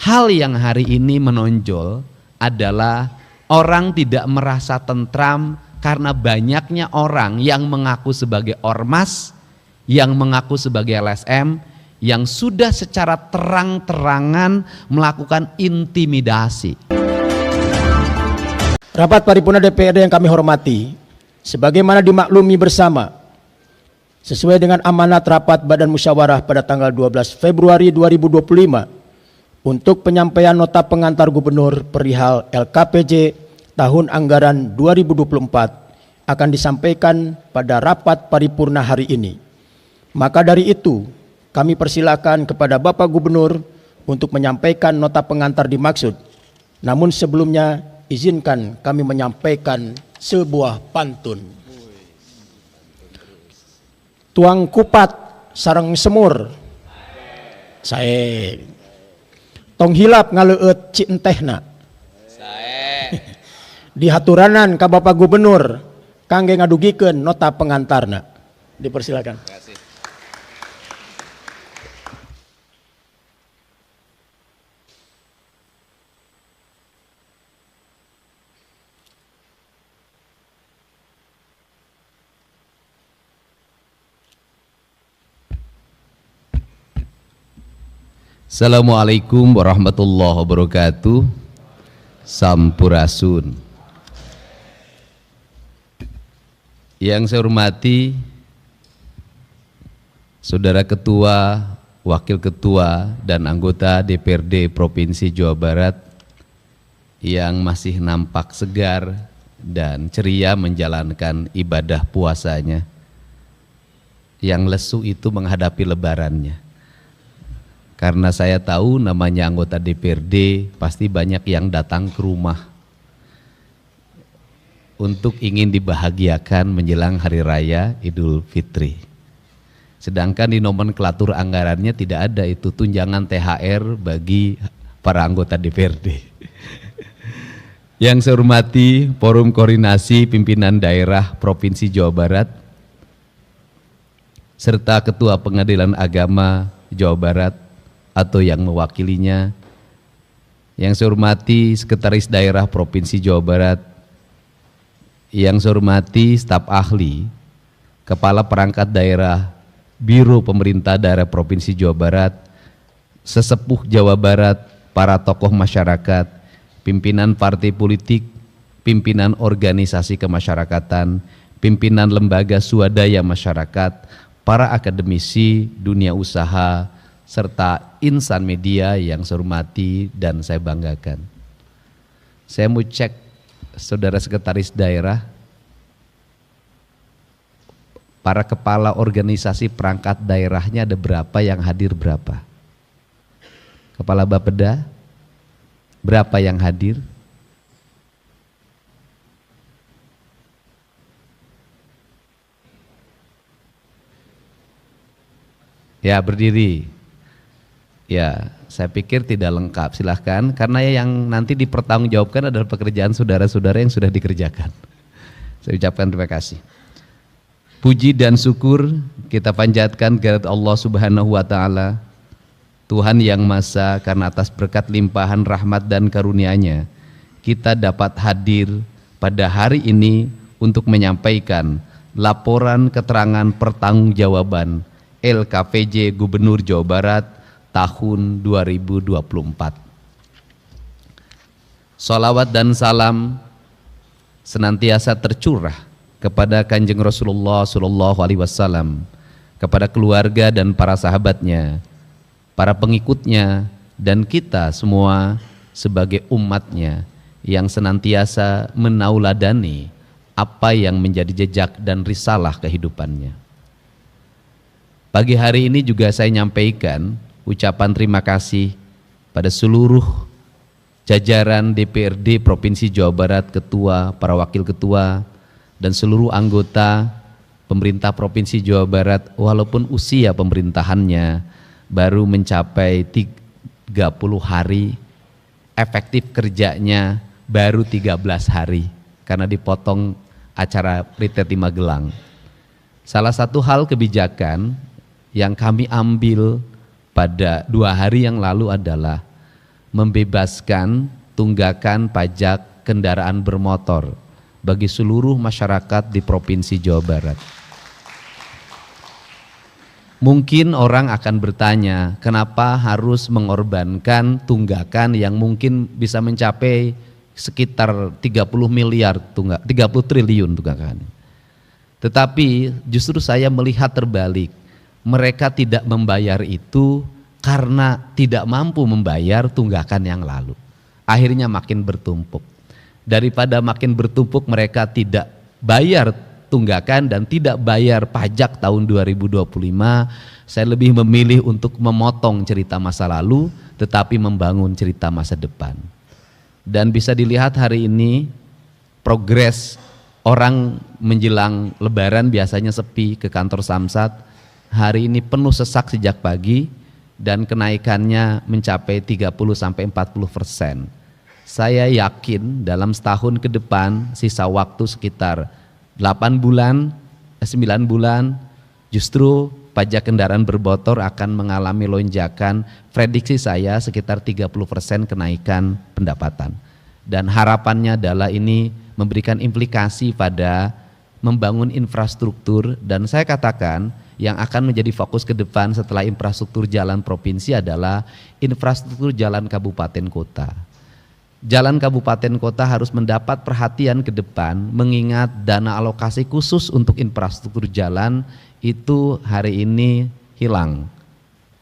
hal yang hari ini menonjol adalah orang tidak merasa tentram karena banyaknya orang yang mengaku sebagai ormas, yang mengaku sebagai LSM, yang sudah secara terang-terangan melakukan intimidasi. Rapat paripurna DPRD yang kami hormati, sebagaimana dimaklumi bersama, sesuai dengan amanat rapat Badan Musyawarah pada tanggal 12 Februari 2025 untuk penyampaian nota pengantar gubernur perihal LKPJ tahun anggaran 2024 akan disampaikan pada rapat paripurna hari ini. Maka dari itu, kami persilakan kepada Bapak Gubernur untuk menyampaikan nota pengantar dimaksud. Namun sebelumnya izinkan kami menyampaikan sebuah pantun. Tuang kupat sareng semur, sae. Tong hilap ngaleueut ci entehna, sae. Dihaturanan ka Bapak Gubernur kangge ngadugikeun nota pengantarna. Dipersilakan. Terima kasih. Assalamualaikum warahmatullahi wabarakatuh. Sampurasun. Yang saya hormati Saudara Ketua, Wakil Ketua, dan anggota DPRD Provinsi Jawa Barat yang masih nampak segar dan ceria menjalankan ibadah puasanya. Yang lesu itu menghadapi lebarannya. Karena saya tahu namanya anggota DPRD pasti banyak yang datang ke rumah untuk ingin dibahagiakan menjelang Hari Raya Idul Fitri. Sedangkan di nomenklatur anggarannya tidak ada itu tunjangan THR bagi para anggota DPRD. Yang saya hormati Forum Koordinasi Pimpinan Daerah Provinsi Jawa Barat serta Ketua Pengadilan Agama Jawa Barat atau yang mewakilinya, yang saya hormati Sekretaris Daerah Provinsi Jawa Barat, yang saya hormati staf ahli, Kepala Perangkat Daerah Biro Pemerintah Daerah Provinsi Jawa Barat, sesepuh Jawa Barat, para tokoh masyarakat, pimpinan partai politik, pimpinan organisasi kemasyarakatan, pimpinan lembaga swadaya masyarakat, para akademisi, dunia usaha, serta insan media yang saya hormati dan saya banggakan. Saya mau cek Saudara Sekretaris Daerah, para kepala organisasi perangkat daerahnya ada berapa, yang hadir berapa? Kepala Bapeda, berapa yang hadir? Ya, berdiri. Ya, saya pikir tidak lengkap, silahkan, karena yang nanti dipertanggungjawabkan adalah pekerjaan saudara-saudara yang sudah dikerjakan. Saya ucapkan terima kasih. Puji dan syukur kita panjatkan kepada Allah Subhanahu wa Ta'ala, Tuhan yang Maha, karena atas berkat limpahan rahmat dan karunia-Nya kita dapat hadir pada hari ini untuk menyampaikan laporan keterangan pertanggungjawaban LKPJ Gubernur Jawa Barat tahun 2024. Salawat dan salam senantiasa tercurah kepada Kanjeng Rasulullah SAW, kepada keluarga dan para sahabatnya, para pengikutnya, dan kita semua sebagai umatnya yang senantiasa menauladani apa yang menjadi jejak dan risalah kehidupannya. Pagi hari ini juga saya nyampaikan ucapan terima kasih pada seluruh jajaran DPRD Provinsi Jawa Barat, ketua, para wakil ketua, dan seluruh anggota pemerintah Provinsi Jawa Barat, walaupun usia pemerintahannya baru mencapai 30 hari, efektif kerjanya baru 13 hari karena dipotong acara Ritet di Magelang. Salah satu hal kebijakan yang kami ambil pada 2 hari yang lalu adalah membebaskan tunggakan pajak kendaraan bermotor bagi seluruh masyarakat di Provinsi Jawa Barat. Mungkin orang akan bertanya, kenapa harus mengorbankan tunggakan yang mungkin bisa mencapai sekitar 30 miliar 30 triliun tunggakan. Tetapi justru saya melihat terbalik. Mereka tidak membayar itu karena tidak mampu membayar tunggakan yang lalu. Akhirnya makin bertumpuk. Daripada makin bertumpuk mereka tidak bayar tunggakan dan tidak bayar pajak tahun 2025, saya lebih memilih untuk memotong cerita masa lalu tetapi membangun cerita masa depan. Dan bisa dilihat hari ini progres orang menjelang lebaran biasanya sepi ke kantor Samsat. Hari ini penuh sesak sejak pagi dan kenaikannya mencapai 30-40%. Saya yakin dalam setahun ke depan sisa waktu sekitar 9 bulan, justru pajak kendaraan bermotor akan mengalami lonjakan, prediksi saya sekitar 30% kenaikan pendapatan. Dan harapannya adalah ini memberikan implikasi pada membangun infrastruktur, dan saya katakan yang akan menjadi fokus ke depan setelah infrastruktur jalan provinsi adalah infrastruktur jalan kabupaten kota. Jalan kabupaten kota harus mendapat perhatian ke depan mengingat dana alokasi khusus untuk infrastruktur jalan itu hari ini hilang.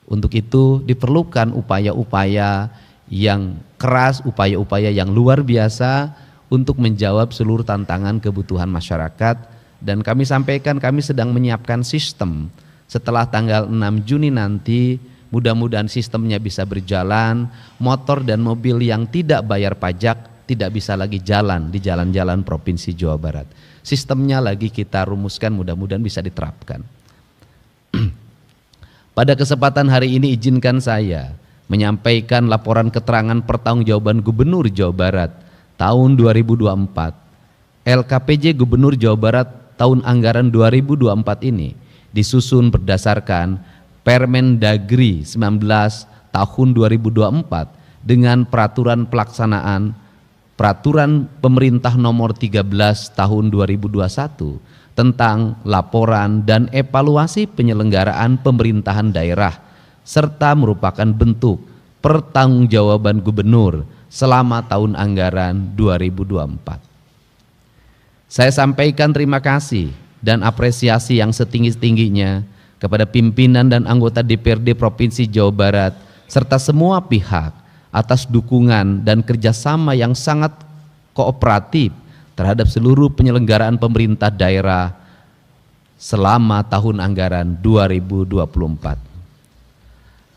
Untuk itu diperlukan upaya-upaya yang keras, upaya-upaya yang luar biasa untuk menjawab seluruh tantangan kebutuhan masyarakat, dan kami sampaikan kami sedang menyiapkan sistem setelah tanggal 6 Juni nanti. Mudah-mudahan sistemnya bisa berjalan, motor dan mobil yang tidak bayar pajak tidak bisa lagi jalan di jalan-jalan Provinsi Jawa Barat. Sistemnya lagi kita rumuskan, mudah-mudahan bisa diterapkan. Pada kesempatan hari ini izinkan saya menyampaikan laporan keterangan pertanggungjawaban Gubernur Jawa Barat tahun 2024. LKPJ Gubernur Jawa Barat tahun anggaran 2024 ini disusun berdasarkan Permendagri 19 tahun 2024 dengan peraturan pelaksanaan Peraturan Pemerintah Nomor 13 tahun 2021 tentang laporan dan evaluasi penyelenggaraan pemerintahan daerah serta merupakan bentuk pertanggungjawaban gubernur selama tahun anggaran 2024. Saya sampaikan terima kasih dan apresiasi yang setinggi-tingginya kepada pimpinan dan anggota DPRD Provinsi Jawa Barat serta semua pihak atas dukungan dan kerjasama yang sangat kooperatif terhadap seluruh penyelenggaraan pemerintah daerah selama tahun anggaran 2024.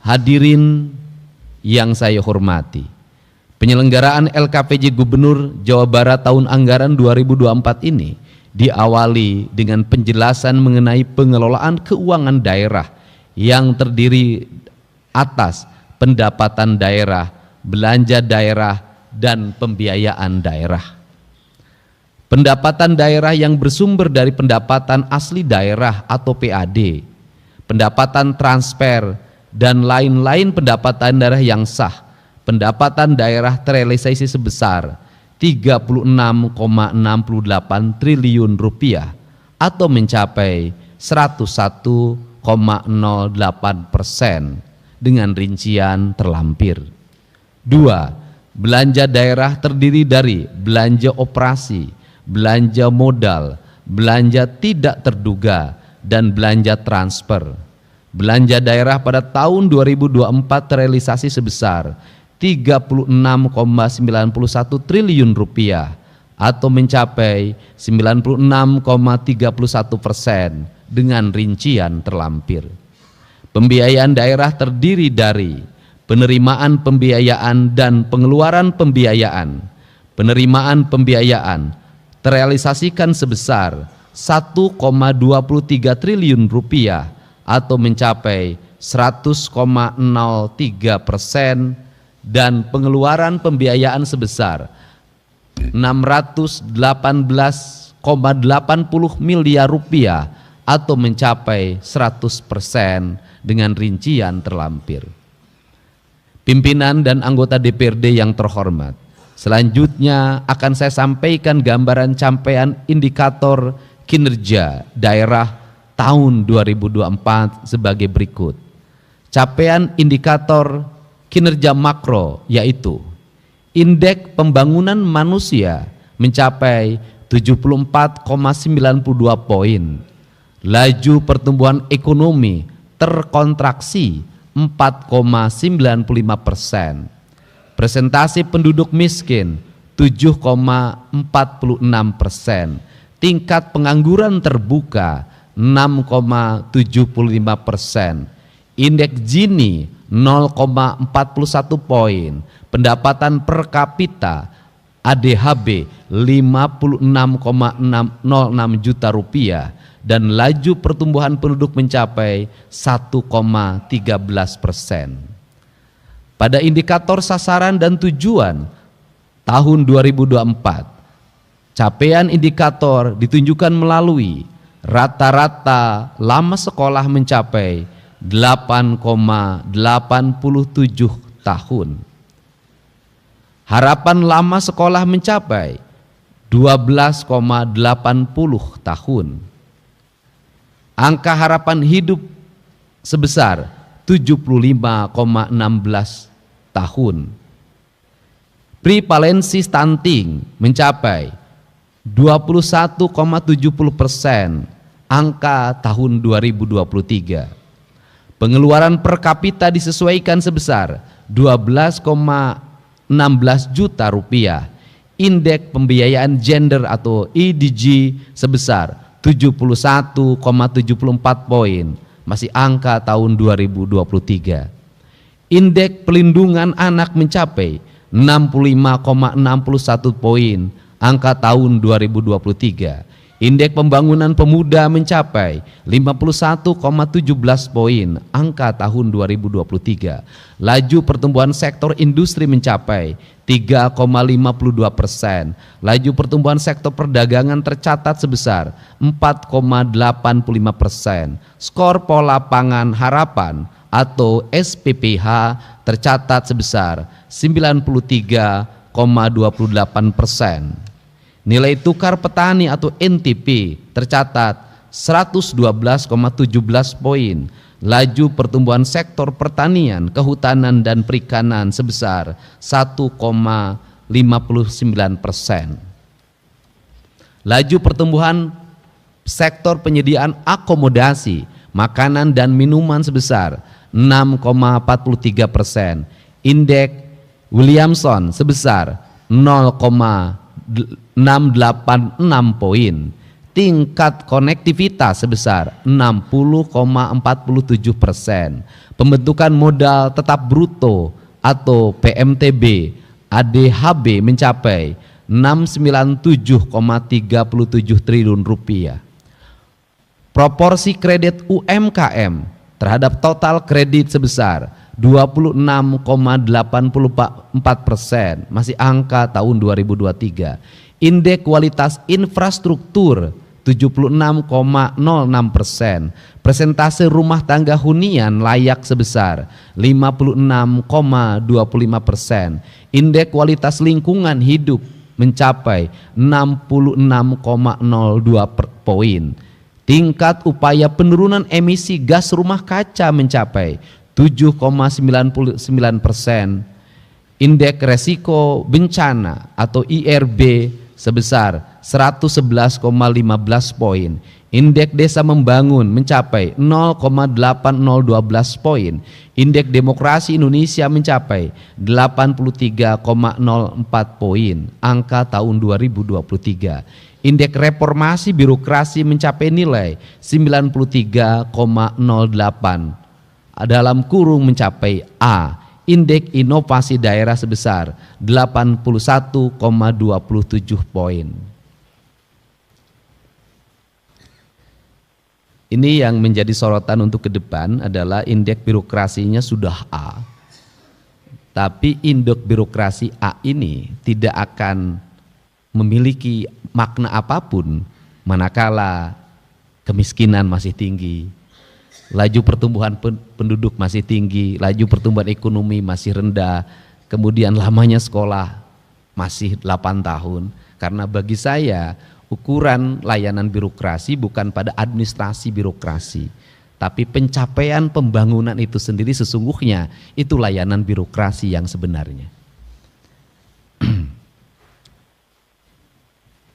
Hadirin yang saya hormati, penyelenggaraan LKPJ Gubernur Jawa Barat tahun anggaran 2024 ini diawali dengan penjelasan mengenai pengelolaan keuangan daerah yang terdiri atas pendapatan daerah, belanja daerah, dan pembiayaan daerah. Pendapatan daerah yang bersumber dari pendapatan asli daerah atau PAD, pendapatan transfer, dan lain-lain pendapatan daerah yang sah. Pendapatan daerah terrealisasi sebesar 36,68 triliun rupiah atau mencapai 101,08% dengan rincian terlampir. 2. Belanja daerah terdiri dari belanja operasi, belanja modal, belanja tidak terduga, dan belanja transfer. Belanja daerah pada tahun 2024 terrealisasi sebesar 36,91 triliun rupiah atau mencapai 96,31% dengan rincian terlampir. Pembiayaan daerah terdiri dari penerimaan pembiayaan dan pengeluaran pembiayaan. Penerimaan pembiayaan terrealisasikan sebesar 1,23 triliun rupiah atau mencapai 100,03%, dan pengeluaran pembiayaan sebesar 618,80 miliar rupiah atau mencapai 100% dengan rincian terlampir. Pimpinan dan anggota DPRD yang terhormat, selanjutnya akan saya sampaikan gambaran capaian indikator kinerja daerah tahun 2024 sebagai berikut. Capaian indikator kinerja makro yaitu indeks pembangunan manusia mencapai 74,92 poin, laju pertumbuhan ekonomi terkontraksi 4,95%, presentasi penduduk miskin 7,46%, tingkat pengangguran terbuka 6,75%, indeks Gini 0,41 poin, pendapatan per kapita ADHB 56,606 juta rupiah, dan laju pertumbuhan penduduk mencapai 1,13%. Pada indikator sasaran dan tujuan tahun 2024, capaian indikator ditunjukkan melalui rata-rata lama sekolah mencapai 8,87 tahun. Harapan lama sekolah mencapai 12,80 tahun. Angka harapan hidup sebesar 75,16 tahun. Prevalensi stunting mencapai 21,70%, angka tahun 2023. Pengeluaran per kapita disesuaikan sebesar 12,16 juta rupiah. Indeks pembiayaan gender atau IDG sebesar 71,74 poin, masih angka tahun 2023. Indeks pelindungan anak mencapai 65,61 poin, angka tahun 2023. Indeks pembangunan pemuda mencapai 51,17 poin, angka tahun 2023. Laju pertumbuhan sektor industri mencapai 3,52%. Laju pertumbuhan sektor perdagangan tercatat sebesar 4,85%. Skor pola pangan harapan atau SPPH tercatat sebesar 93,28%. Nilai tukar petani atau NTP tercatat 112,17 poin. Laju pertumbuhan sektor pertanian, kehutanan dan perikanan sebesar 1,59%. Laju pertumbuhan sektor penyediaan akomodasi, makanan dan minuman sebesar 6,43%. Indeks Williamson sebesar 0,686 poin. Tingkat konektivitas sebesar 60,47%. Pembentukan modal tetap bruto atau PMTB ADHB mencapai 697,37 triliun rupiah. Proporsi kredit UMKM terhadap total kredit sebesar 26,84%, masih angka tahun 2023. Indeks kualitas infrastruktur 76,06%. Persentase rumah tangga hunian layak sebesar 56,25%. Indeks kualitas lingkungan hidup mencapai 66,02 poin. Tingkat upaya penurunan emisi gas rumah kaca mencapai 7,99%. Indeks resiko bencana atau IRB sebesar 111,15 poin. Indeks desa membangun mencapai 0,8012 poin. Indeks demokrasi Indonesia mencapai 83,04 poin, angka tahun 2023. Indeks reformasi birokrasi mencapai nilai 93,08, dalam kurung mencapai A. Indeks inovasi daerah sebesar 81,27 poin. Ini yang menjadi sorotan untuk ke depan adalah indeks birokrasinya sudah A. Tapi indeks birokrasi A ini tidak akan memiliki makna apapun manakala kemiskinan masih tinggi, laju pertumbuhan penduduk masih tinggi, laju pertumbuhan ekonomi masih rendah, kemudian lamanya sekolah masih 8 tahun. Karena bagi saya ukuran layanan birokrasi bukan pada administrasi birokrasi, tapi pencapaian pembangunan itu sendiri sesungguhnya itu layanan birokrasi yang sebenarnya.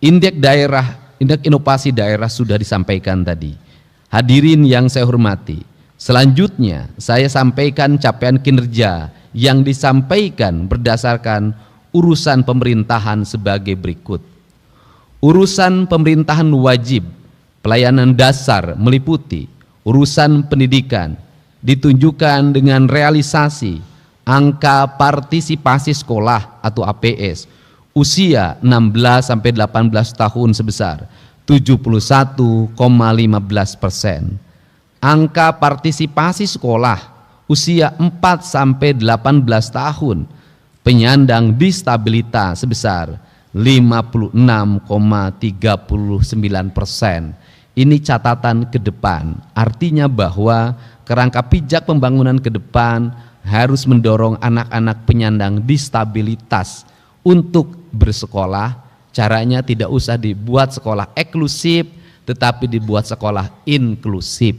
Indeks inovasi daerah sudah disampaikan tadi. Hadirin yang saya hormati, selanjutnya saya sampaikan capaian kinerja yang disampaikan berdasarkan urusan pemerintahan sebagai berikut. Urusan pemerintahan wajib pelayanan dasar meliputi urusan pendidikan, ditunjukkan dengan realisasi angka partisipasi sekolah atau APS usia 16-18 tahun sebesar 71,15%. Angka partisipasi sekolah usia 4-18 tahun penyandang disabilitas sebesar 56,39%. Ini catatan ke depan, artinya bahwa kerangka pijak pembangunan ke depan harus mendorong anak-anak penyandang disabilitas untuk bersekolah. Caranya tidak usah dibuat sekolah eksklusif, tetapi dibuat sekolah inklusif,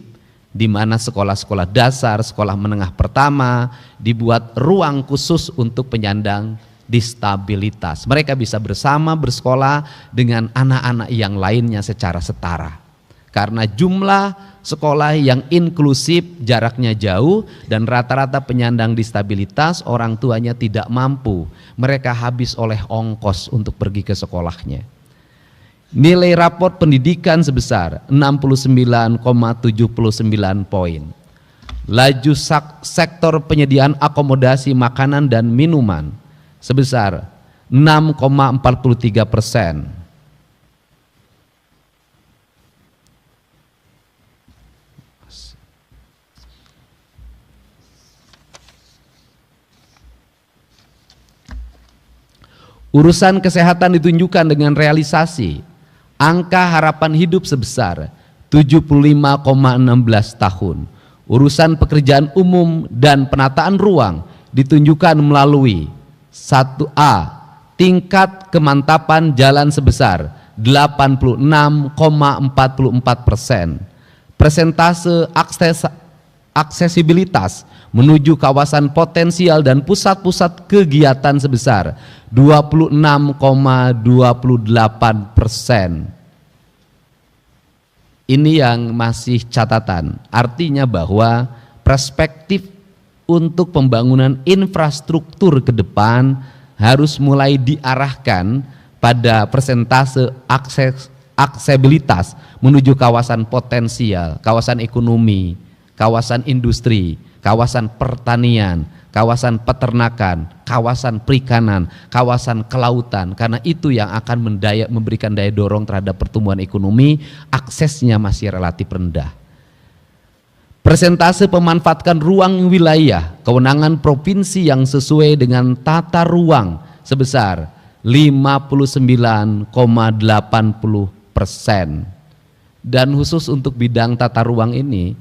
di mana sekolah-sekolah dasar, sekolah menengah pertama dibuat ruang khusus untuk penyandang disabilitas. Mereka bisa bersama bersekolah dengan anak-anak yang lainnya secara setara. Karena jumlah sekolah yang inklusif jaraknya jauh dan rata-rata penyandang disabilitas orang tuanya tidak mampu. Mereka habis oleh ongkos untuk pergi ke sekolahnya. Nilai raport pendidikan sebesar 69,79 poin. Laju sektor penyediaan akomodasi makanan dan minuman sebesar 6,43%. Urusan kesehatan ditunjukkan dengan realisasi angka harapan hidup sebesar 75,16 tahun. Urusan pekerjaan umum dan penataan ruang ditunjukkan melalui 1A. Tingkat kemantapan jalan sebesar 86,44%. Persentase aksesibilitas menuju kawasan potensial dan pusat-pusat kegiatan sebesar 26,28%. Ini yang masih catatan, artinya bahwa perspektif untuk pembangunan infrastruktur ke depan harus mulai diarahkan pada persentase aksesibilitas menuju kawasan potensial, kawasan ekonomi, kawasan industri, kawasan pertanian, kawasan peternakan, kawasan perikanan, kawasan kelautan, karena itu yang akan memberikan daya dorong terhadap pertumbuhan ekonomi. Aksesnya masih relatif rendah. Persentase pemanfaatkan ruang wilayah kewenangan provinsi yang sesuai dengan tata ruang sebesar 59,80%. Dan khusus untuk bidang tata ruang ini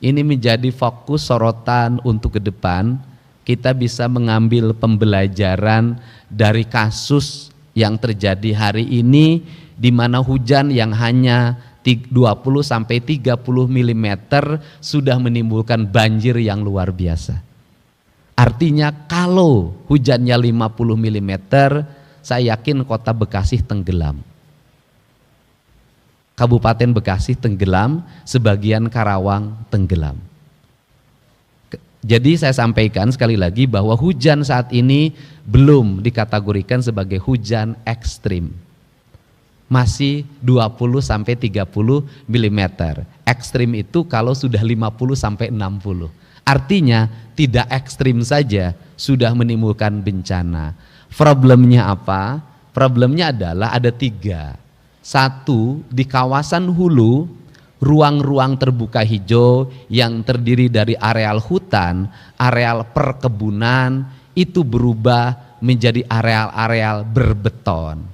menjadi fokus sorotan untuk ke depan. Kita bisa mengambil pembelajaran dari kasus yang terjadi hari ini, di mana hujan yang hanya 20-30 mm sudah menimbulkan banjir yang luar biasa. Artinya kalau hujannya 50 mm, saya yakin kota Bekasi tenggelam. Kabupaten Bekasi tenggelam, sebagian Karawang tenggelam. Jadi saya sampaikan sekali lagi bahwa hujan saat ini belum dikategorikan sebagai hujan ekstrim. Masih 20-30 mm. Ekstrim itu kalau sudah 50-60. Artinya tidak ekstrim saja sudah menimbulkan bencana. Problemnya apa? Problemnya adalah ada 3. 1, di kawasan hulu, ruang-ruang terbuka hijau yang terdiri dari areal hutan, areal perkebunan, itu berubah menjadi areal-areal berbeton.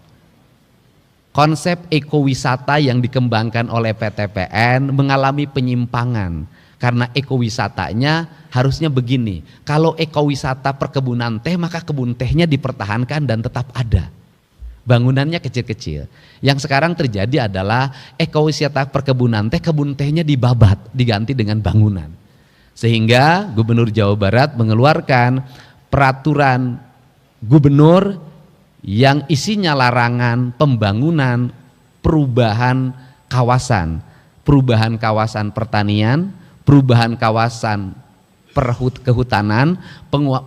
Konsep ekowisata yang dikembangkan oleh PTPN mengalami penyimpangan. Karena ekowisatanya harusnya begini, kalau ekowisata perkebunan teh maka kebun tehnya dipertahankan dan tetap ada. Bangunannya kecil-kecil. Yang sekarang terjadi adalah ekowisata perkebunan teh, kebun tehnya dibabat, diganti dengan bangunan. Sehingga Gubernur Jawa Barat mengeluarkan peraturan gubernur yang isinya larangan pembangunan perubahan kawasan pertanian, perubahan kawasan kehutanan,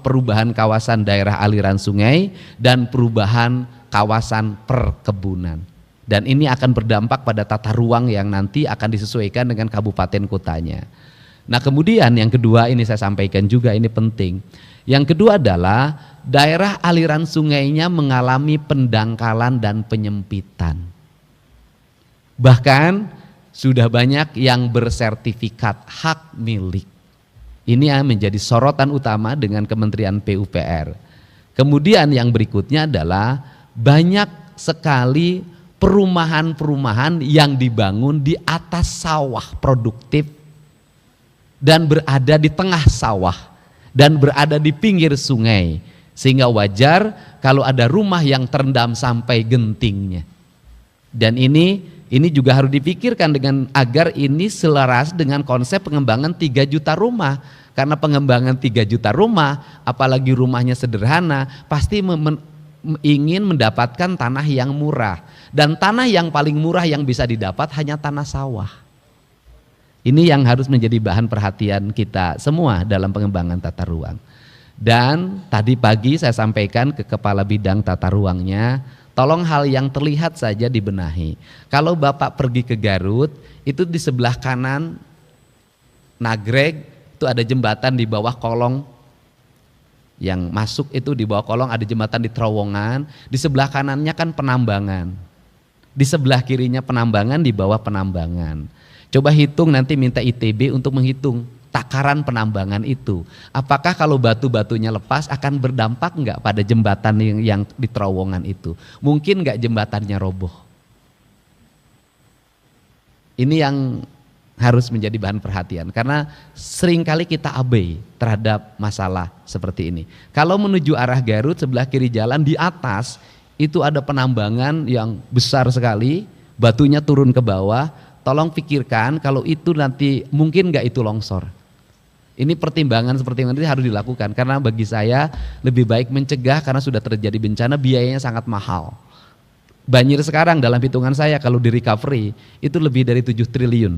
perubahan kawasan daerah aliran sungai, dan perubahan kawasan perkebunan. Dan ini akan berdampak pada tata ruang yang nanti akan disesuaikan dengan kabupaten kotanya. Nah kemudian yang kedua, ini saya sampaikan juga, ini penting. Yang kedua adalah daerah aliran sungainya mengalami pendangkalan dan penyempitan. Bahkan sudah banyak yang bersertifikat hak milik. Ini yang menjadi sorotan utama dengan Kementerian PUPR. Kemudian yang berikutnya adalah banyak sekali perumahan-perumahan yang dibangun di atas sawah produktif dan berada di tengah sawah dan berada di pinggir sungai, sehingga wajar kalau ada rumah yang terendam sampai gentingnya. Dan ini juga harus dipikirkan dengan agar ini selaras dengan konsep pengembangan 3 juta rumah. Karena pengembangan 3 juta rumah, apalagi rumahnya sederhana, pasti ingin mendapatkan tanah yang murah. Dan tanah yang paling murah yang bisa didapat hanya tanah sawah. Ini yang harus menjadi bahan perhatian kita semua dalam pengembangan tata ruang. Dan tadi pagi saya sampaikan ke Kepala Bidang Tata Ruangnya, tolong hal yang terlihat saja dibenahi. Kalau Bapak pergi ke Garut, itu di sebelah kanan Nagreg, itu ada jembatan di bawah kolong. Yang masuk itu di bawah kolong ada jembatan di terowongan, di sebelah kanannya kan penambangan. Di sebelah kirinya penambangan, di bawah penambangan. Coba hitung, nanti minta ITB untuk menghitung takaran penambangan itu. Apakah kalau batu-batunya lepas akan berdampak enggak pada jembatan yang di terowongan itu? Mungkin enggak jembatannya roboh. Ini yang harus menjadi bahan perhatian, karena seringkali kita abai terhadap masalah seperti ini. Kalau menuju arah Garut, sebelah kiri jalan di atas itu ada penambangan yang besar sekali, batunya turun ke bawah. Tolong pikirkan kalau itu nanti mungkin nggak itu longsor. Ini pertimbangan seperti ini harus dilakukan, karena bagi saya lebih baik mencegah, karena sudah terjadi bencana biayanya sangat mahal. Banjir sekarang dalam hitungan saya kalau di recovery itu lebih dari 7 triliun.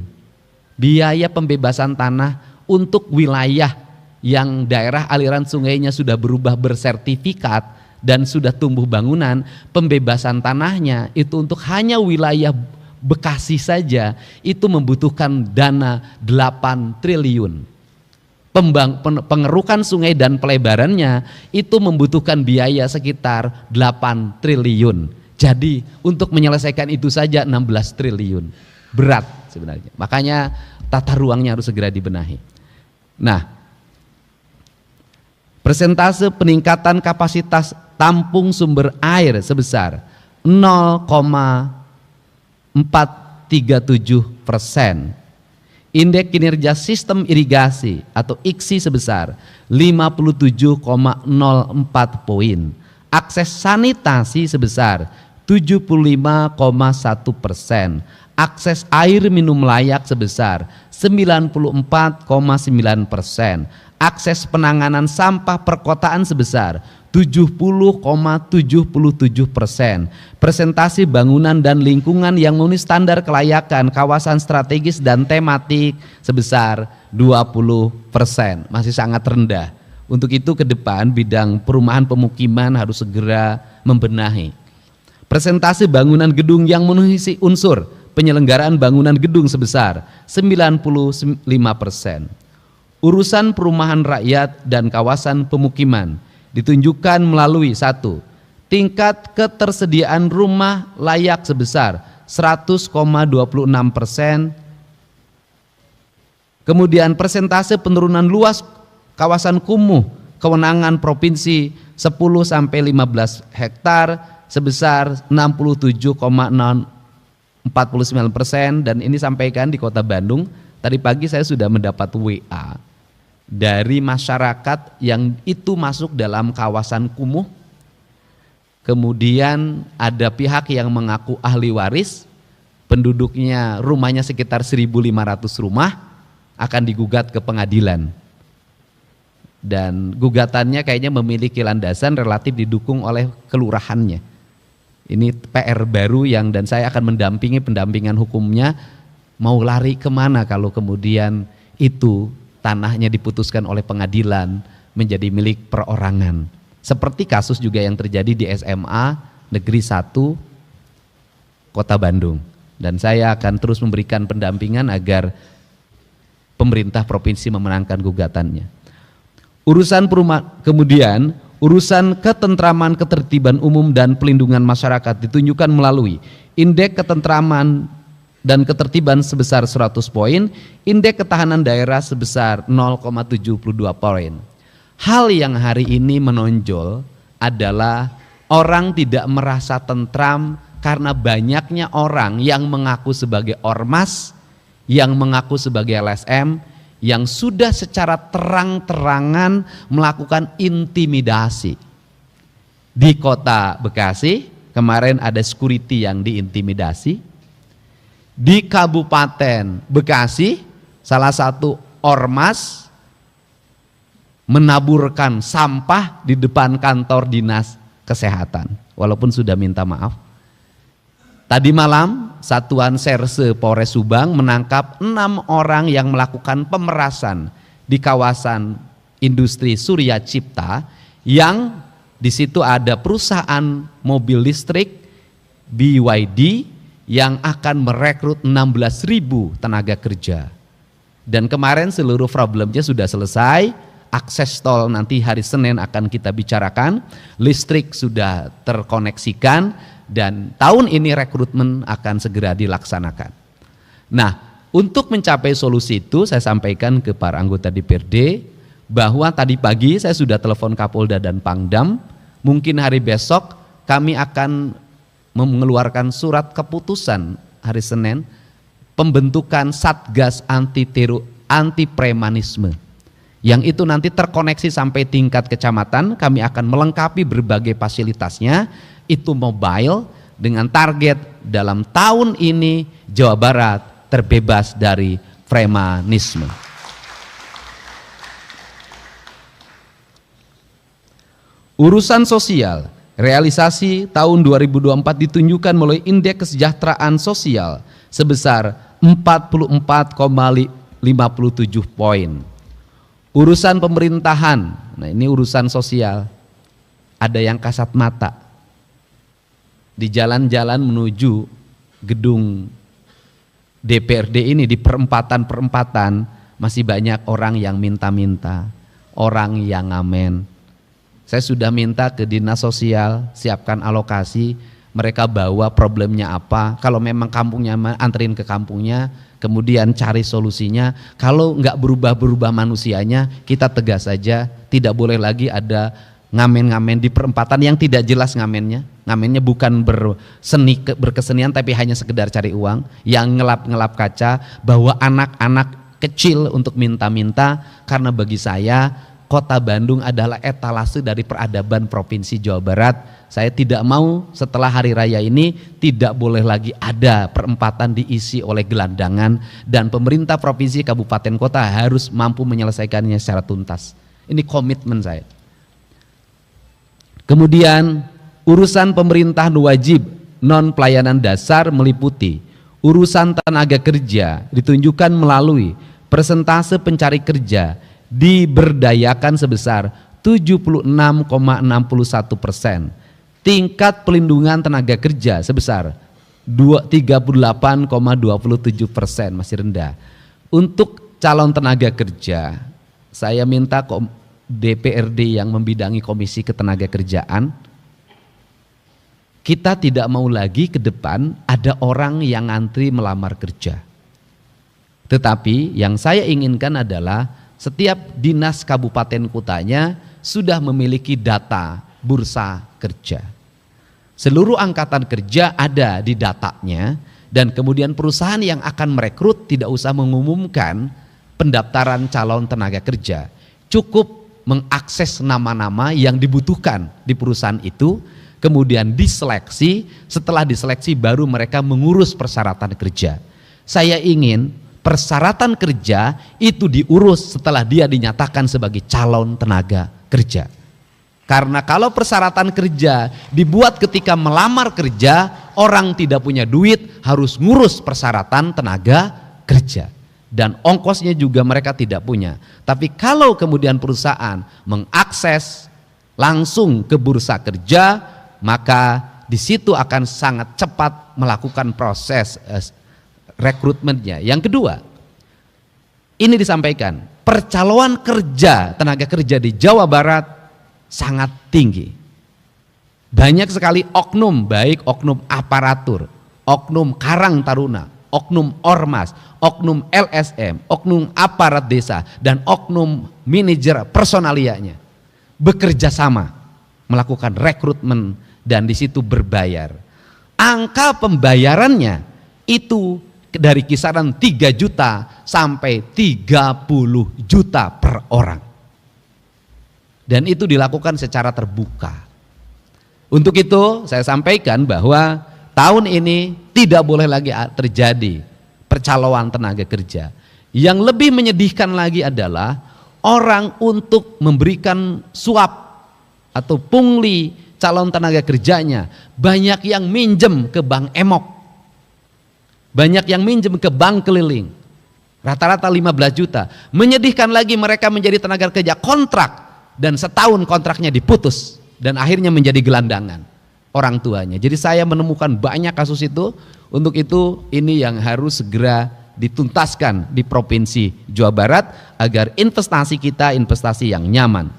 Biaya pembebasan tanah untuk wilayah yang daerah aliran sungainya sudah berubah bersertifikat dan sudah tumbuh bangunan, pembebasan tanahnya itu untuk hanya wilayah Bekasi saja itu membutuhkan dana 8 triliun. Pengerukan sungai dan pelebarannya itu membutuhkan biaya sekitar 8 triliun. Jadi untuk menyelesaikan itu saja 16 triliun. Berat sebenarnya. Makanya tata ruangnya harus segera dibenahi. Nah, persentase peningkatan kapasitas tampung sumber air sebesar 0,437%. Indeks kinerja sistem irigasi atau IKSI sebesar 57,04 poin. Akses sanitasi sebesar 75,1%. Akses air minum layak sebesar 94,9%. Akses penanganan sampah perkotaan sebesar 70,77%. Presentasi bangunan dan lingkungan yang memenuhi standar kelayakan kawasan strategis dan tematik sebesar 20%. Masih sangat rendah. Untuk itu ke depan bidang perumahan pemukiman harus segera membenahi. Presentasi bangunan gedung yang memenuhi unsur penyelenggaraan bangunan gedung sebesar 95%. Urusan perumahan rakyat dan kawasan pemukiman ditunjukkan melalui 1. Tingkat ketersediaan rumah layak sebesar 100,26%. Kemudian persentase penurunan luas kawasan kumuh kewenangan provinsi 10-15 hektar sebesar 67,49%, dan ini sampaikan di Kota Bandung Tadi pagi saya sudah mendapat WA dari masyarakat yang itu masuk dalam kawasan kumuh. Kemudian ada pihak yang mengaku ahli waris, penduduknya rumahnya sekitar 1.500 rumah, akan digugat ke pengadilan. Dan gugatannya kayaknya memiliki landasan relatif didukung oleh kelurahannya. Ini PR baru yang dan saya akan mendampingi pendampingan hukumnya. Mau lari kemana kalau kemudian itu tanahnya diputuskan oleh pengadilan menjadi milik perorangan. Seperti kasus juga yang terjadi di SMA Negeri 1 Kota Bandung. Dan saya akan terus memberikan pendampingan agar pemerintah provinsi memenangkan gugatannya. Kemudian urusan ketentraman, ketertiban umum dan pelindungan masyarakat ditunjukkan melalui indeks ketentraman dan ketertiban sebesar 100 poin, indeks ketahanan daerah sebesar 0,72 poin. Hal yang hari ini menonjol adalah orang tidak merasa tentram karena banyaknya orang yang mengaku sebagai ormas, yang mengaku sebagai LSM, yang sudah secara terang-terangan melakukan intimidasi. Di Kota Bekasi kemarin ada security yang diintimidasi. Di Kabupaten Bekasi salah satu ormas menaburkan sampah di depan kantor dinas kesehatan walaupun sudah minta maaf. Tadi malam Satuan Serse Polres Subang menangkap 6 orang yang melakukan pemerasan di kawasan industri Surya Cipta, yang di situ ada perusahaan mobil listrik BYD yang akan merekrut 16.000 tenaga kerja. Dan kemarin seluruh problemnya sudah selesai, akses tol nanti hari Senin akan kita bicarakan, listrik sudah terkoneksikan, dan tahun ini rekrutmen akan segera dilaksanakan. Nah, untuk mencapai solusi itu saya sampaikan ke para anggota DPRD bahwa tadi pagi saya sudah telepon Kapolda dan Pangdam, mungkin hari besok kami akan mengeluarkan surat keputusan hari Senin pembentukan Satgas anti premanisme, yang itu nanti terkoneksi sampai tingkat kecamatan. Kami akan melengkapi berbagai fasilitasnya, itu mobile, dengan target dalam tahun ini Jawa Barat terbebas dari premanisme. Urusan sosial, realisasi tahun 2024 ditunjukkan melalui indeks kesejahteraan sosial sebesar 44,57 poin. Urusan pemerintahan, nah ini urusan sosial, ada yang kasat mata. Di jalan-jalan menuju gedung DPRD ini, di perempatan-perempatan masih banyak orang yang minta-minta, orang yang ngamen. Saya sudah minta ke Dinas Sosial siapkan alokasi, mereka bawa problemnya apa, kalau memang kampungnya anterin ke kampungnya, kemudian cari solusinya. Kalau nggak berubah-berubah manusianya, kita tegas saja, tidak boleh lagi ada ngamen-ngamen di perempatan yang tidak jelas ngamennya. Ngamennya bukan berkesenian tapi hanya sekedar cari uang, yang ngelap-ngelap kaca, bawa anak-anak kecil untuk minta-minta. Karena bagi saya Kota Bandung adalah etalase dari peradaban Provinsi Jawa Barat. Saya tidak mau setelah hari raya ini tidak boleh lagi ada perempatan diisi oleh gelandangan, dan pemerintah provinsi, kabupaten, kota harus mampu menyelesaikannya secara tuntas. Ini komitmen saya. Kemudian urusan pemerintahan wajib non pelayanan dasar meliputi urusan tenaga kerja, ditunjukkan melalui persentase pencari kerja diberdayakan sebesar 76,61%, tingkat pelindungan tenaga kerja sebesar 38,27%, masih rendah. Untuk calon tenaga kerja, saya minta DPRD yang membidangi Komisi Ketenagakerjaan, kita tidak mau lagi ke depan ada orang yang ngantri melamar kerja. Tetapi yang saya inginkan adalah setiap dinas kabupaten kotanya sudah memiliki data bursa kerja. Seluruh angkatan kerja ada di datanya, Dan kemudian perusahaan yang akan merekrut tidak usah mengumumkan pendaftaran calon tenaga kerja, cukup mengakses nama-nama yang dibutuhkan di perusahaan itu, kemudian diseleksi, setelah diseleksi baru mereka mengurus persyaratan kerja. Saya ingin persyaratan kerja itu diurus setelah dia dinyatakan sebagai calon tenaga kerja. Karena kalau persyaratan kerja dibuat ketika melamar kerja, orang tidak punya duit harus ngurus persyaratan tenaga kerja. Dan ongkosnya juga mereka tidak punya. Tapi kalau kemudian perusahaan mengakses langsung ke bursa kerja, maka di situ akan sangat cepat melakukan proses rekrutmennya. Yang kedua, ini disampaikan, percaloan kerja tenaga kerja di Jawa Barat sangat tinggi. Banyak sekali oknum, baik oknum aparatur, oknum karang taruna, oknum ormas, oknum LSM, oknum aparat desa, dan oknum manajer personalianya bekerja sama melakukan rekrutmen dan di situ berbayar. Angka pembayarannya itu dari kisaran 3 juta sampai 30 juta per orang. Dan itu dilakukan secara terbuka. Untuk itu saya sampaikan bahwa tahun ini tidak boleh lagi terjadi percaloan tenaga kerja. Yang lebih menyedihkan lagi adalah orang untuk memberikan suap atau pungli calon tenaga kerjanya, banyak yang minjem ke bank emok, banyak yang minjem ke bank keliling, rata-rata 15 juta. Menyedihkan lagi mereka menjadi tenaga kerja kontrak dan setahun kontraknya diputus dan akhirnya menjadi gelandangan orang tuanya. Jadi saya menemukan banyak kasus itu. Untuk itu ini yang harus segera dituntaskan di Provinsi Jawa Barat agar investasi kita investasi yang nyaman.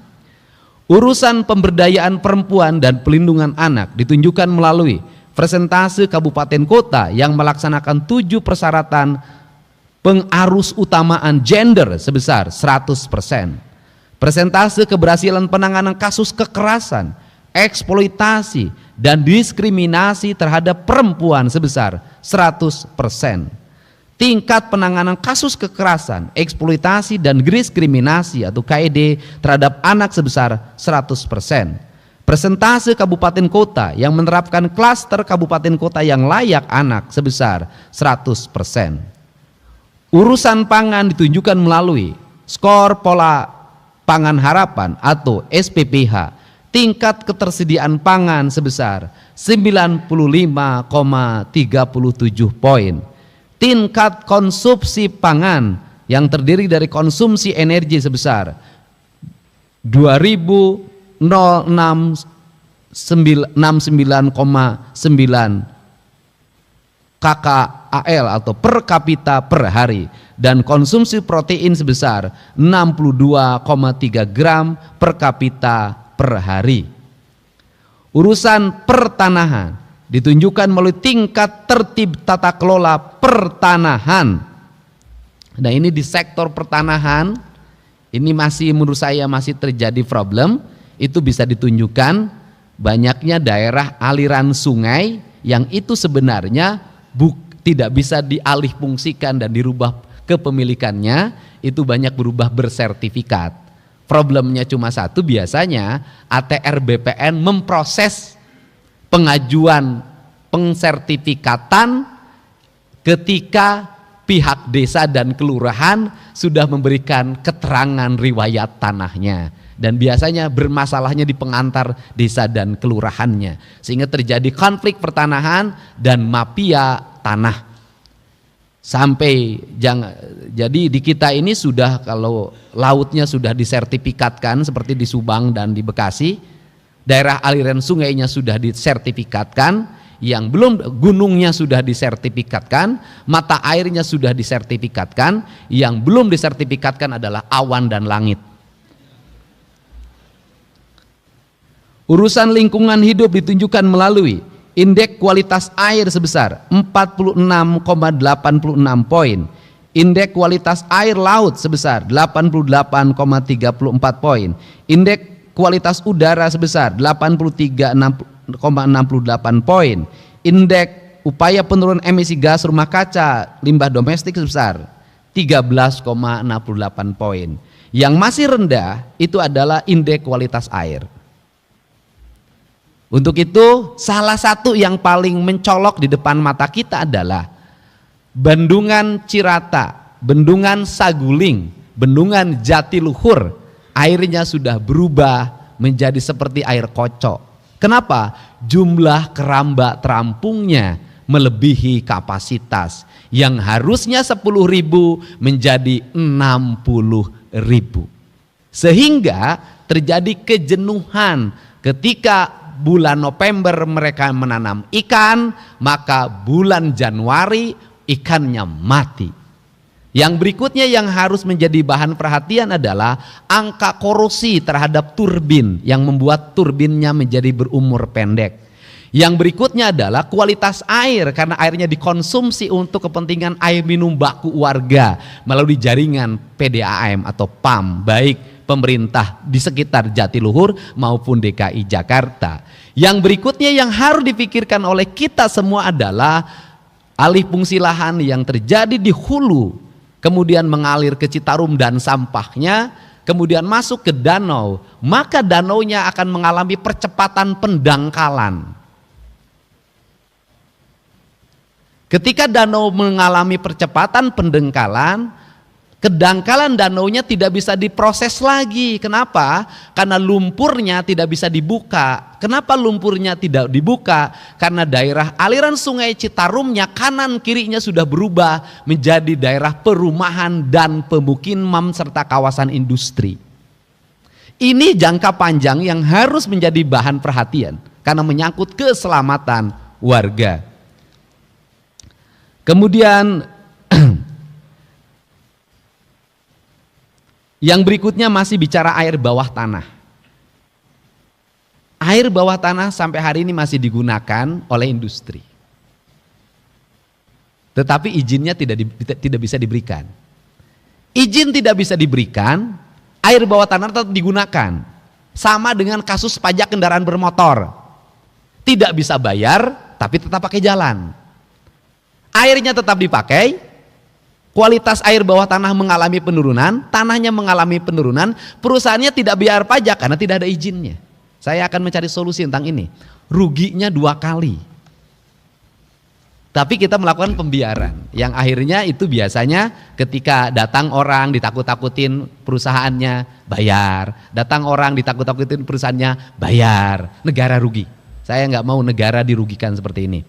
Urusan pemberdayaan perempuan dan pelindungan anak ditunjukkan melalui persentase kabupaten kota yang melaksanakan 7 persyaratan pengarus utamaan gender sebesar 100%. Persentase keberhasilan penanganan kasus kekerasan, eksploitasi, dan diskriminasi terhadap perempuan sebesar 100%. Tingkat penanganan kasus kekerasan, eksploitasi, dan diskriminasi atau KED terhadap anak sebesar 100%. Persentase kabupaten kota yang menerapkan klaster kabupaten kota yang layak anak sebesar 100%. Urusan pangan ditunjukkan melalui skor pola pangan harapan atau SPPH, tingkat ketersediaan pangan sebesar 95,37 poin. Tingkat konsumsi pangan yang terdiri dari konsumsi energi sebesar 2.069,9 KKAL atau per kapita per hari, dan konsumsi protein sebesar 62,3 gram per kapita per hari. Urusan pertanahan ditunjukkan melalui tingkat tertib tata kelola pertanahan. Nah, ini di sektor pertanahan ini masih menurut saya masih terjadi problem. Itu bisa ditunjukkan banyaknya daerah aliran sungai yang itu sebenarnya tidak bisa dialih fungsikan dan dirubah kepemilikannya, itu banyak berubah bersertifikat. Problemnya cuma satu, biasanya ATR BPN memproses pengajuan pengsertifikatan ketika pihak desa dan kelurahan sudah memberikan keterangan riwayat tanahnya, dan biasanya bermasalahnya di pengantar desa dan kelurahannya, sehingga terjadi konflik pertanahan dan mafia tanah. Jadi di kita ini sudah, kalau lautnya sudah disertifikatkan seperti di Subang dan di Bekasi, daerah aliran sungainya sudah disertifikatkan, yang belum gunungnya sudah disertifikatkan, mata airnya sudah disertifikatkan, yang belum disertifikatkan adalah awan dan langit. Urusan lingkungan hidup ditunjukkan melalui indeks kualitas air sebesar 46,86 poin, indeks kualitas air laut sebesar 88,34 poin, indeks kualitas udara sebesar 83,68 poin, indeks upaya penurunan emisi gas rumah kaca limbah domestik sebesar 13,68 poin. Yang masih rendah itu adalah indeks kualitas air. Untuk itu salah satu yang paling mencolok di depan mata kita adalah Bendungan Cirata, Bendungan Saguling, Bendungan Jatiluhur. Airnya sudah berubah menjadi seperti air kocok. Kenapa? Jumlah keramba terampungnya melebihi kapasitas yang harusnya 10.000 menjadi 60.000. Sehingga terjadi kejenuhan ketika bulan November mereka menanam ikan, maka bulan Januari ikannya mati. Yang berikutnya yang harus menjadi bahan perhatian adalah angka korosi terhadap turbin yang membuat turbinnya menjadi berumur pendek. Yang berikutnya adalah kualitas air karena airnya dikonsumsi untuk kepentingan air minum baku warga melalui jaringan PDAM atau PAM, baik pemerintah di sekitar Jatiluhur maupun DKI Jakarta. Yang berikutnya yang harus dipikirkan oleh kita semua adalah alih fungsi lahan yang terjadi di hulu, kemudian mengalir ke Citarum dan sampahnya, kemudian masuk ke danau, maka danaunya akan mengalami percepatan pendangkalan. Ketika danau mengalami percepatan pendangkalan, kedangkalan danaunya tidak bisa diproses lagi. Kenapa? Karena lumpurnya tidak bisa dibuka. Kenapa lumpurnya tidak dibuka? Karena daerah aliran sungai Citarumnya kanan kirinya sudah berubah menjadi daerah perumahan dan pemukiman serta kawasan industri. Ini jangka panjang yang harus menjadi bahan perhatian karena menyangkut keselamatan warga. Kemudian yang berikutnya masih bicara air bawah tanah. Air bawah tanah sampai hari ini masih digunakan oleh industri. Tetapi izinnya tidak bisa diberikan. Izin tidak bisa diberikan, air bawah tanah tetap digunakan. Sama dengan kasus pajak kendaraan bermotor. Tidak bisa bayar, tapi tetap pakai jalan. Airnya tetap dipakai, kualitas air bawah tanah mengalami penurunan, tanahnya mengalami penurunan, perusahaannya tidak bayar pajak karena tidak ada izinnya. Saya akan mencari solusi tentang ini. Ruginya 2 kali. Tapi kita melakukan pembiaran, yang akhirnya itu biasanya ketika datang orang ditakut-takutin perusahaannya bayar, datang orang ditakut-takutin perusahaannya bayar, negara rugi. Saya nggak mau negara dirugikan seperti ini.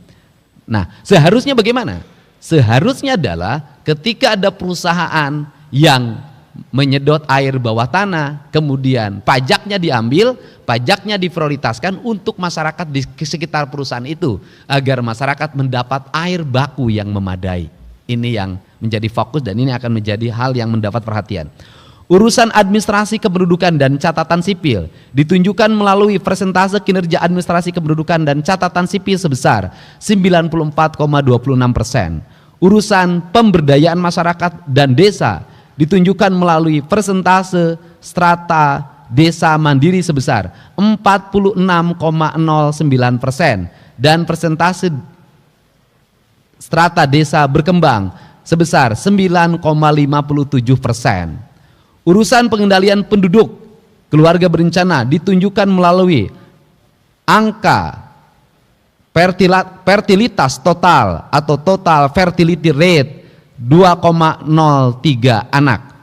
Nah, seharusnya bagaimana? Seharusnya adalah ketika ada perusahaan yang menyedot air bawah tanah, kemudian pajaknya diambil, pajaknya diprioritaskan untuk masyarakat di sekitar perusahaan itu agar masyarakat mendapat air baku yang memadai. Ini yang menjadi fokus dan ini akan menjadi hal yang mendapat perhatian. Urusan administrasi kependudukan dan catatan sipil ditunjukkan melalui persentase kinerja administrasi kependudukan dan catatan sipil sebesar 94,26%. Urusan pemberdayaan masyarakat dan desa ditunjukkan melalui persentase strata desa mandiri sebesar 46,09% dan persentase strata desa berkembang sebesar 9,57%. Urusan pengendalian penduduk keluarga berencana ditunjukkan melalui angka fertilitas total atau total fertility rate 2,03 anak.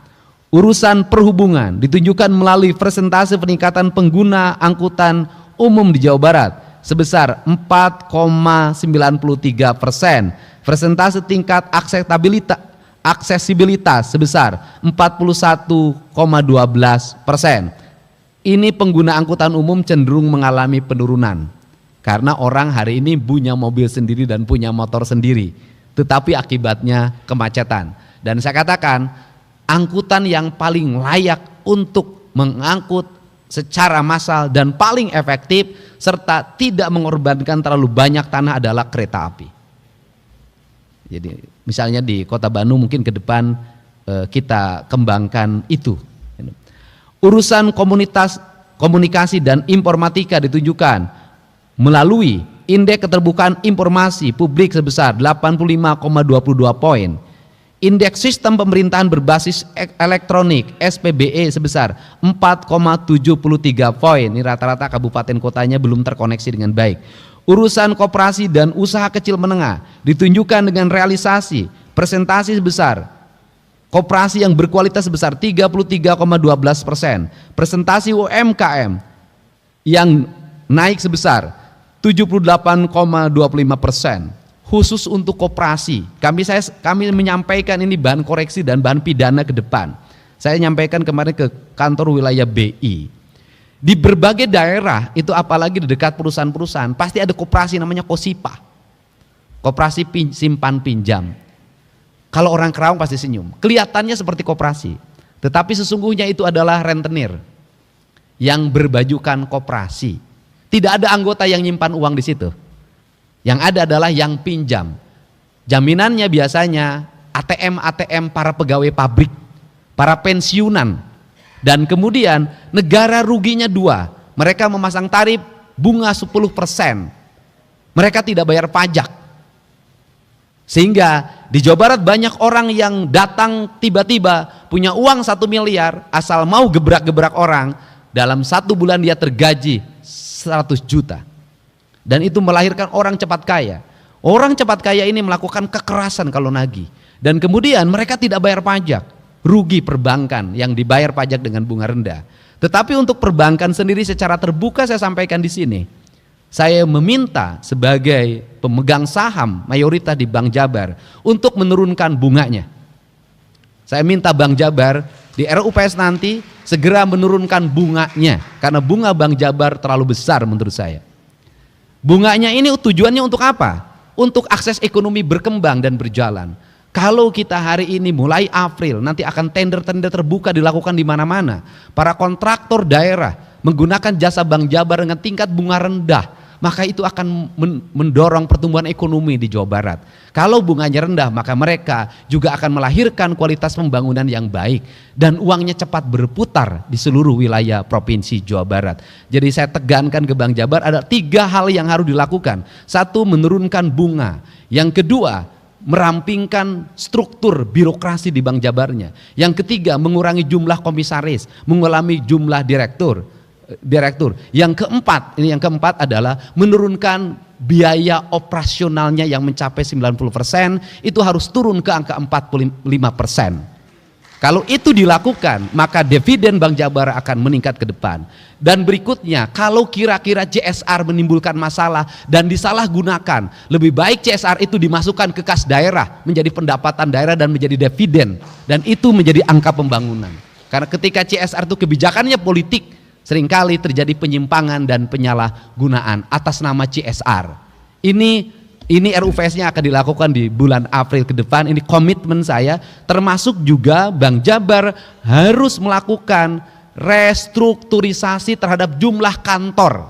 Urusan perhubungan ditunjukkan melalui persentase peningkatan pengguna angkutan umum di Jawa Barat sebesar 4,93%. Persentase tingkat aksesibilitas sebesar 41,12%. Ini pengguna angkutan umum cenderung mengalami penurunan karena orang hari ini punya mobil sendiri dan punya motor sendiri, tetapi akibatnya kemacetan. Dan saya katakan angkutan yang paling layak untuk mengangkut secara massal dan paling efektif serta tidak mengorbankan terlalu banyak tanah adalah kereta api. Jadi misalnya di Kota Bandung mungkin ke depan kita kembangkan itu. Urusan komunikasi dan informatika ditunjukkan melalui Indeks keterbukaan informasi publik sebesar 85,22 poin. Indeks sistem pemerintahan berbasis elektronik SPBE sebesar 4,73 poin. Ini rata-rata kabupaten kotanya belum terkoneksi dengan baik. Urusan koperasi dan usaha kecil menengah ditunjukkan dengan realisasi presentasi sebesar koperasi yang berkualitas sebesar 33,12%. Presentasi UMKM yang naik sebesar 78,25%. Khusus untuk koperasi, kami menyampaikan ini bahan koreksi dan bahan pidana ke depan. Saya nyampaikan kemarin ke kantor wilayah BI. Di berbagai daerah itu, apalagi di dekat perusahaan-perusahaan, pasti ada koperasi namanya KOSIPA, koperasi simpan pinjam. Kalau orang Kerawang pasti senyum, kelihatannya seperti koperasi, tetapi sesungguhnya itu adalah rentenir yang berbajukan koperasi. Tidak ada anggota yang nyimpan uang di situ. Yang ada adalah yang pinjam. Jaminannya biasanya ATM para pegawai pabrik, para pensiunan. Dan kemudian negara ruginya dua. Mereka memasang tarif bunga 10%. Mereka tidak bayar pajak. Sehingga di Jawa Barat banyak orang yang datang tiba-tiba punya uang 1 miliar, asal mau gebrak-gebrak orang, dalam 1 bulan dia tergaji 100 juta. Dan itu melahirkan orang cepat kaya. Orang cepat kaya ini melakukan kekerasan kalau nagih. Dan kemudian mereka tidak bayar pajak. Rugi perbankan yang dibayar pajak dengan bunga rendah. Tetapi untuk perbankan sendiri secara terbuka saya sampaikan di sini. Saya meminta sebagai pemegang saham mayoritas di Bank Jabar untuk menurunkan bunganya. Saya minta Bank Jabar di RUPS nanti segera menurunkan bunganya. Karena bunga Bank Jabar terlalu besar menurut saya. Bunganya ini tujuannya untuk apa? Untuk akses ekonomi berkembang dan berjalan. Kalau kita hari ini mulai April nanti akan tender-tender terbuka dilakukan di mana-mana. Para kontraktor daerah menggunakan jasa Bank Jabar dengan tingkat bunga rendah, maka itu akan mendorong pertumbuhan ekonomi di Jawa Barat. Kalau bunganya rendah, maka mereka juga akan melahirkan kualitas pembangunan yang baik dan uangnya cepat berputar di seluruh wilayah Provinsi Jawa Barat. Jadi saya tegankan ke Bank Jabar ada 3 hal yang harus dilakukan. 1, menurunkan bunga. Yang kedua, merampingkan struktur birokrasi di Bank Jabarnya. Yang ketiga, mengurangi jumlah komisaris, mengurangi jumlah direktur. Yang keempat adalah menurunkan biaya operasionalnya yang mencapai 90%, itu harus turun ke angka 45%. Kalau itu dilakukan, maka dividen Bank Jabar akan meningkat ke depan. Dan berikutnya, kalau kira-kira CSR menimbulkan masalah dan disalahgunakan, lebih baik CSR itu dimasukkan ke kas daerah, menjadi pendapatan daerah dan menjadi dividen, dan itu menjadi angka pembangunan. Karena ketika CSR itu kebijakannya politik, seringkali terjadi penyimpangan dan penyalahgunaan atas nama CSR. Ini RUPS-nya akan dilakukan di bulan April ke depan. Ini komitmen saya, termasuk juga Bank Jabar harus melakukan restrukturisasi terhadap jumlah kantor.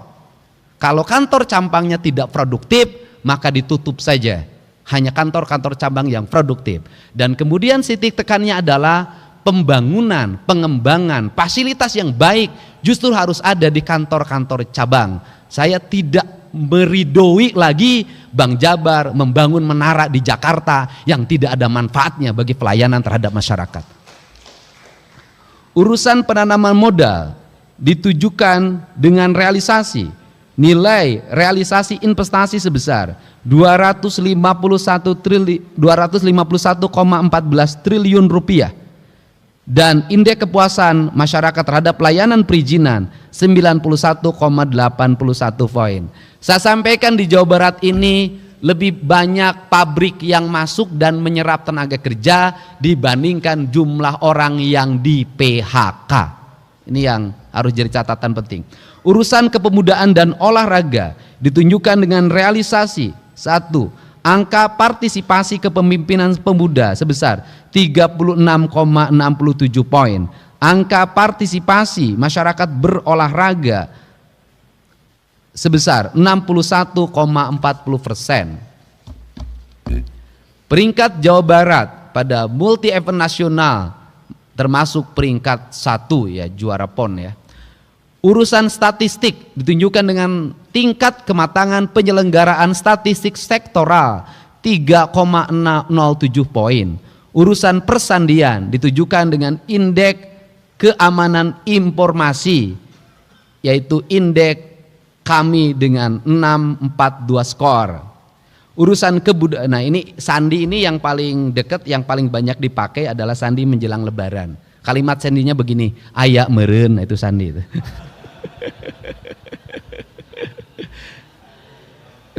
Kalau kantor cabangnya tidak produktif, maka ditutup saja. Hanya kantor-kantor cabang yang produktif. Dan kemudian titik tekannya adalah pembangunan, pengembangan, fasilitas yang baik justru harus ada di kantor-kantor cabang. Saya tidak meridoi lagi Bank Jabar membangun menara di Jakarta yang tidak ada manfaatnya bagi pelayanan terhadap masyarakat. Urusan penanaman modal ditujukan dengan realisasi nilai realisasi investasi sebesar 251,14 triliun rupiah. Dan indeks kepuasan masyarakat terhadap pelayanan perizinan 91,81 poin. Saya sampaikan di Jawa Barat ini lebih banyak pabrik yang masuk dan menyerap tenaga kerja dibandingkan jumlah orang yang di PHK. Ini yang harus jadi catatan penting. Urusan kepemudaan dan olahraga ditunjukkan dengan realisasi 1. Angka partisipasi kepemimpinan pemuda sebesar 36,67 poin. Angka partisipasi masyarakat berolahraga sebesar 61,40%. Peringkat Jawa Barat pada multi event nasional termasuk peringkat 1 ya, juara PON ya. Urusan statistik ditunjukkan dengan tingkat kematangan penyelenggaraan statistik sektoral 3,07 poin. Urusan persandian ditujukan dengan indeks keamanan informasi, yaitu indeks kami dengan 642 skor. Urusan kebudayaan, nah ini sandi ini yang paling dekat, yang paling banyak dipakai adalah sandi menjelang lebaran. Kalimat sandinya begini, ayak meren, itu sandi itu.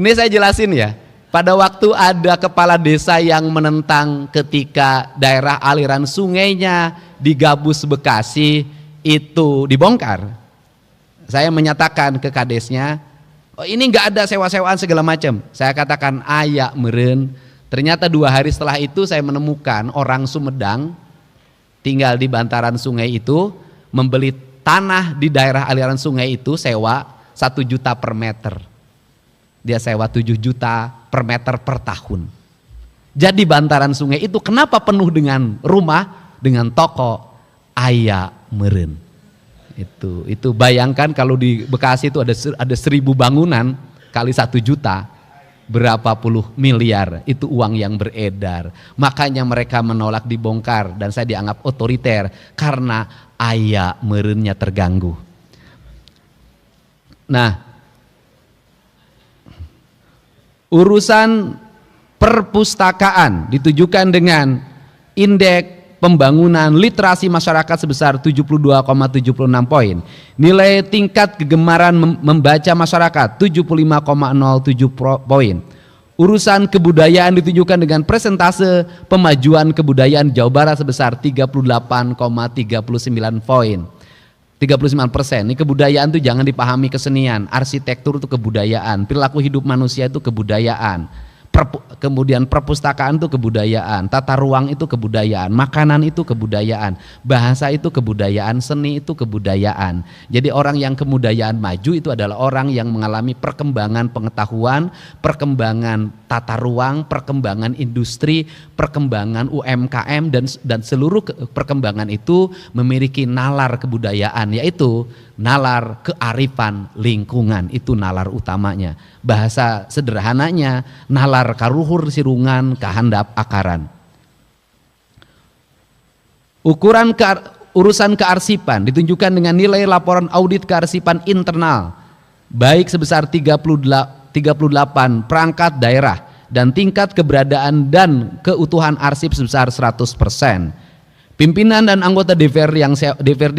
Ini saya jelasin ya. Pada waktu ada kepala desa yang menentang ketika daerah aliran sungainya di Gabus Bekasi itu dibongkar, saya menyatakan ke kadesnya, oh ini nggak ada sewa-sewaan segala macam. Saya katakan ayak meren. Ternyata 2 hari setelah itu saya menemukan orang Sumedang tinggal di bantaran sungai itu membeli tanah di daerah aliran sungai itu sewa 1 juta per meter. Dia sewa 7 juta per meter per tahun. Jadi bantaran sungai itu kenapa penuh dengan rumah, dengan toko, ayak meren. Itu bayangkan kalau di Bekasi itu ada 1.000 bangunan kali 1 juta, berapa puluh miliar itu uang yang beredar. Makanya mereka menolak dibongkar dan saya dianggap otoriter karena ayak merennya terganggu. Nah, urusan perpustakaan ditujukan dengan indeks pembangunan literasi masyarakat sebesar 72,76 poin. Nilai tingkat kegemaran membaca masyarakat 75,07 poin. Urusan kebudayaan ditujukan dengan persentase pemajuan kebudayaan Jawa Barat sebesar 38,39 poin. 39%. Ini kebudayaan itu jangan dipahami kesenian, arsitektur itu kebudayaan, perilaku hidup manusia itu kebudayaan. Kemudian perpustakaan itu kebudayaan, tata ruang itu kebudayaan, makanan itu kebudayaan, bahasa itu kebudayaan, seni itu kebudayaan. Jadi orang yang kebudayaan maju itu adalah orang yang mengalami perkembangan pengetahuan, perkembangan tata ruang, perkembangan industri, perkembangan UMKM dan seluruh perkembangan itu memiliki nalar kebudayaan, yaitu nalar kearifan lingkungan, itu nalar utamanya. Bahasa sederhananya, nalar karuhur sirungan kahandap akaran. Urusan kearsipan ditunjukkan dengan nilai laporan audit kearsipan internal baik sebesar 38 perangkat daerah dan tingkat keberadaan dan keutuhan arsip sebesar 100%. Pimpinan dan anggota DPRD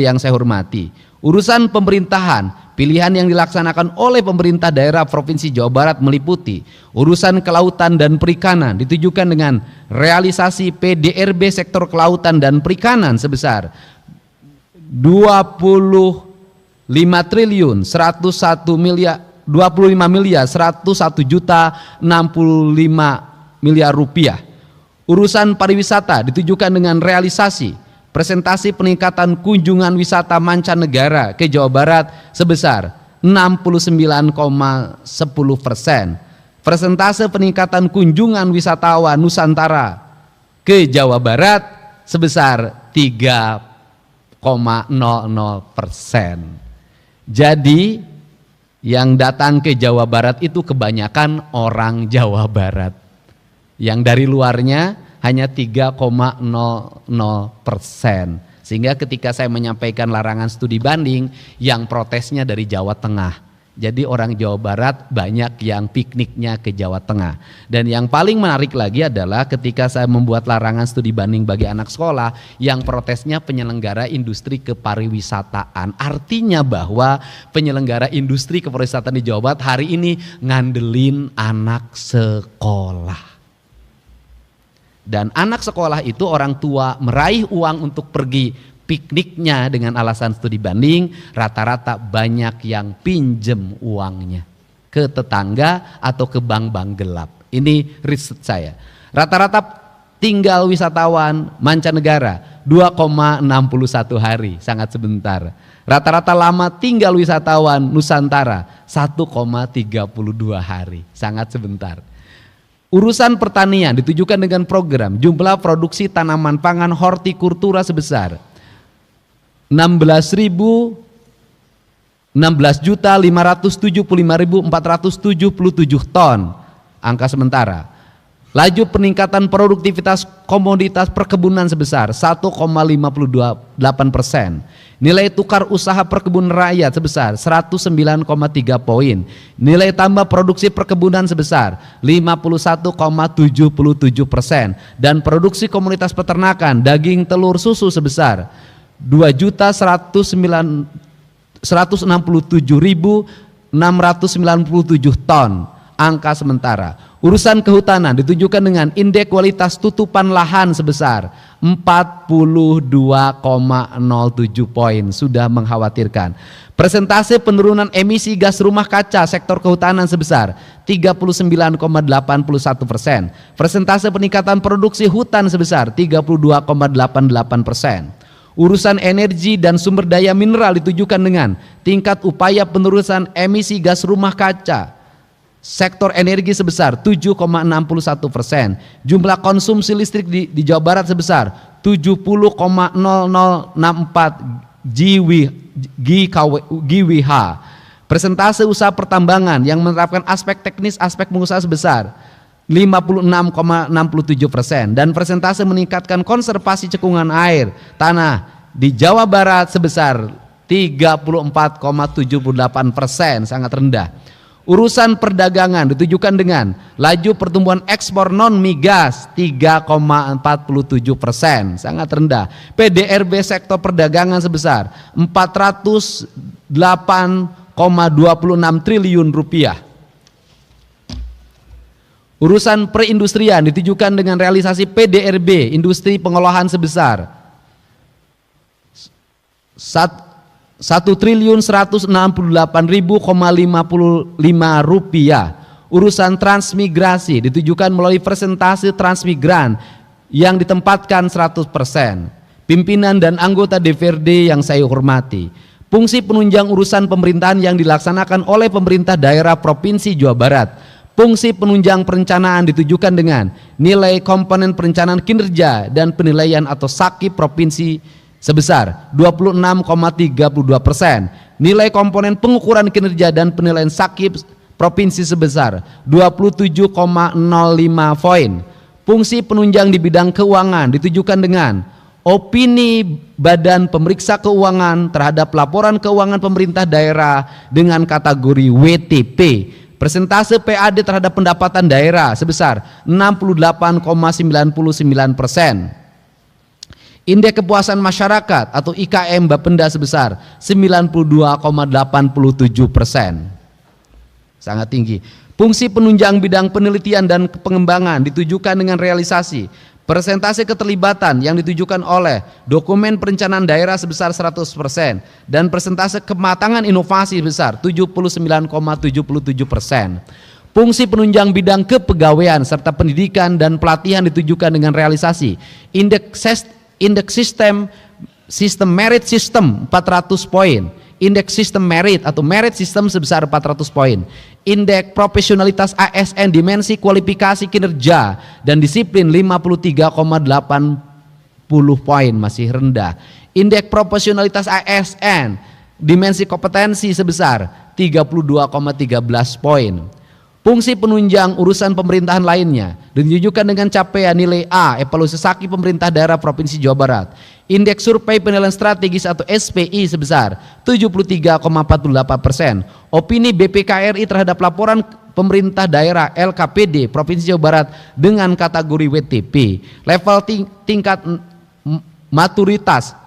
yang saya hormati, urusan pemerintahan, pilihan yang dilaksanakan oleh pemerintah daerah Provinsi Jawa Barat meliputi urusan kelautan dan perikanan ditujukan dengan realisasi PDRB sektor kelautan dan perikanan sebesar 25 triliun 101 miliar 25 miliar 101 juta 65 miliar rupiah. Urusan pariwisata ditujukan dengan realisasi presentasi peningkatan kunjungan wisata mancanegara ke Jawa Barat sebesar 69,10%. Persentase peningkatan kunjungan wisatawan Nusantara ke Jawa Barat sebesar 3,00%. Jadi yang datang ke Jawa Barat itu kebanyakan orang Jawa Barat. Yang dari luarnya hanya 3,00%. Sehingga ketika saya menyampaikan larangan studi banding, yang protesnya dari Jawa Tengah. Jadi orang Jawa Barat banyak yang pikniknya ke Jawa Tengah. Dan yang paling menarik lagi adalah ketika saya membuat larangan studi banding bagi anak sekolah, yang protesnya penyelenggara industri kepariwisataan. Artinya bahwa penyelenggara industri kepariwisataan di Jawa Barat hari ini ngandelin anak sekolah. Dan anak sekolah itu orang tua meraih uang untuk pergi pikniknya dengan alasan studi banding, rata-rata banyak yang pinjem uangnya ke tetangga atau ke bank-bank gelap. Ini riset saya. Rata-rata tinggal wisatawan mancanegara 2,61 hari, sangat sebentar. Rata-rata lama tinggal wisatawan Nusantara 1,32 hari, sangat sebentar. Urusan pertanian ditujukan dengan program jumlah produksi tanaman pangan hortikultura sebesar 16.000 16.575.477 ton, angka sementara. Laju peningkatan produktivitas komoditas perkebunan sebesar 1,58%. Nilai tukar usaha perkebunan rakyat sebesar 109,3 poin. Nilai tambah produksi perkebunan sebesar 51,77%. Dan produksi komunitas peternakan daging, telur, susu sebesar 2.167.697 ton, angka sementara. Urusan kehutanan ditunjukkan dengan indeks kualitas tutupan lahan sebesar 42,07 poin, sudah mengkhawatirkan. Persentase penurunan emisi gas rumah kaca sektor kehutanan sebesar 39,81%. Persentase peningkatan produksi hutan sebesar 32,88%. Urusan energi dan sumber daya mineral ditujukan dengan tingkat upaya penurunan emisi gas rumah kaca sektor energi sebesar 7,61%. Jumlah konsumsi listrik di Jawa Barat sebesar 70,0064 GWh. Persentase usaha pertambangan yang menerapkan aspek teknis aspek pengusaha sebesar 56,67%. Dan persentase meningkatkan konservasi cekungan air tanah di Jawa Barat sebesar 34,78%, sangat rendah. Urusan perdagangan ditujukan dengan laju pertumbuhan ekspor non migas 3,47%, sangat rendah. PDRB sektor perdagangan sebesar 408,26 triliun rupiah. Urusan perindustrian ditujukan dengan realisasi PDRB industri pengolahan sebesar 1.168.055 rupiah. Urusan transmigrasi ditujukan melalui persentase transmigran yang ditempatkan 100%. Pimpinan dan anggota DPRD yang saya hormati, fungsi penunjang urusan pemerintahan yang dilaksanakan oleh pemerintah daerah Provinsi Jawa Barat. Fungsi penunjang perencanaan ditujukan dengan nilai komponen perencanaan kinerja dan penilaian atau SAKI provinsi sebesar 26,32%. Nilai komponen pengukuran kinerja dan penilaian SAKI provinsi sebesar 27,05 poin. Fungsi penunjang di bidang keuangan ditujukan dengan opini Badan Pemeriksa Keuangan terhadap laporan keuangan pemerintah daerah dengan kategori WTP. Persentase PAD terhadap pendapatan daerah sebesar 68,99%. Indeks kepuasan masyarakat atau IKM Bapenda sebesar 92,87%, sangat tinggi. Fungsi penunjang bidang penelitian dan pengembangan ditujukan dengan realisasi persentase keterlibatan yang ditujukan oleh dokumen perencanaan daerah sebesar 100% dan persentase kematangan inovasi sebesar 79,77%. Fungsi penunjang bidang kepegawaian serta pendidikan dan pelatihan ditujukan dengan realisasi indeks sistem merit system 400 poin, indeks sistem merit atau merit system sebesar 400 poin, indeks profesionalitas ASN dimensi kualifikasi kinerja dan disiplin 53,80 poin, masih rendah. Indeks profesionalitas ASN dimensi kompetensi sebesar 32,13 poin. Fungsi penunjang urusan pemerintahan lainnya ditujukan dengan capaian nilai A evaluasi SAKI pemerintah daerah Provinsi Jawa Barat. Indeks survei penilaian strategis atau SPI sebesar 73,48%. Opini BPKRI terhadap laporan pemerintah daerah LKPD Provinsi Jawa Barat dengan kategori WTP. Level tingkat maturitas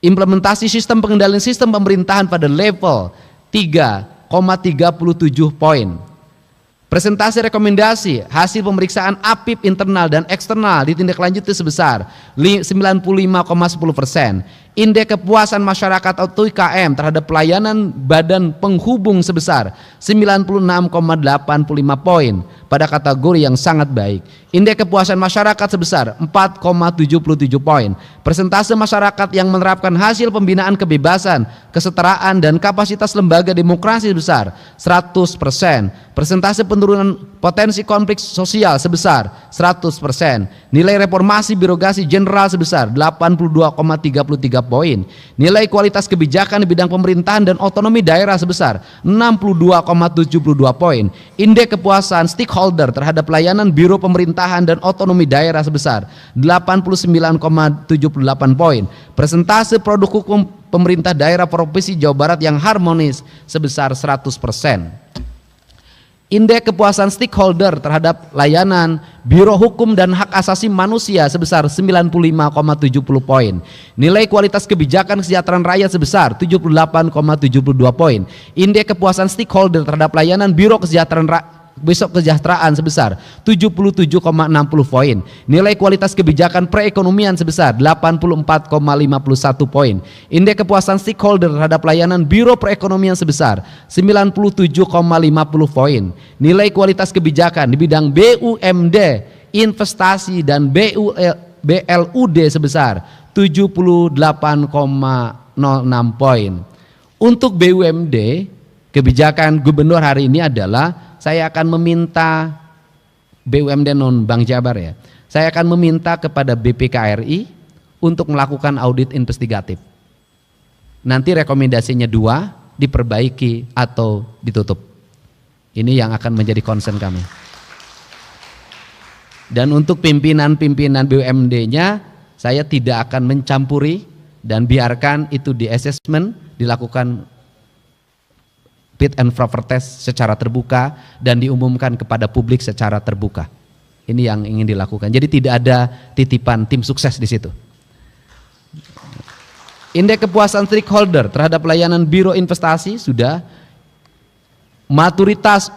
implementasi sistem pengendalian sistem pemerintahan pada level 3,37 poin. Presentasi rekomendasi hasil pemeriksaan APIP internal dan eksternal ditindaklanjuti sebesar 95,10%. Indeks kepuasan masyarakat atau IKM terhadap pelayanan badan penghubung sebesar 96,85 poin pada kategori yang sangat baik. Indeks kepuasan masyarakat sebesar 4,77 poin. Persentase masyarakat yang menerapkan hasil pembinaan kebebasan, kesetaraan dan kapasitas lembaga demokrasi sebesar 100%. Persentase penurunan potensi konflik sosial sebesar 100%. Nilai reformasi birokrasi jenderal sebesar 82,33 poin. Nilai kualitas kebijakan di bidang pemerintahan dan otonomi daerah sebesar 62,72 poin. Indeks kepuasan stakeholder terhadap layanan biro pemerintahan dan otonomi daerah sebesar 89,78 poin. Persentase produk hukum pemerintah daerah Provinsi Jawa Barat yang harmonis sebesar 100%. Indeks kepuasan stakeholder terhadap layanan Biro Hukum dan Hak Asasi Manusia sebesar 95,70 poin. Nilai kualitas kebijakan kesejahteraan rakyat sebesar 78,72 poin. Indeks kepuasan stakeholder terhadap layanan Biro Kesejahteraan sebesar 77,60 poin. Nilai kualitas kebijakan perekonomian sebesar 84,51 poin. Indeks kepuasan stakeholder terhadap layanan Biro Perekonomian sebesar 97,50 poin. Nilai kualitas kebijakan di bidang BUMD, investasi dan BLUD sebesar 78,06 poin. Untuk BUMD, kebijakan gubernur hari ini adalah saya akan meminta BUMD non Bank Jabar ya. Saya akan meminta kepada BPKRI untuk melakukan audit investigatif. Nanti rekomendasinya 2, diperbaiki atau ditutup. Ini yang akan menjadi concern kami. Dan untuk pimpinan-pimpinan BUMD-nya saya tidak akan mencampuri dan biarkan itu di assessment, dilakukan fit and proper test secara terbuka dan diumumkan kepada publik secara terbuka. Ini yang ingin dilakukan. Jadi tidak ada titipan tim sukses di situ. Indeks kepuasan stakeholder terhadap layanan Biro Investasi sudah. Maturitas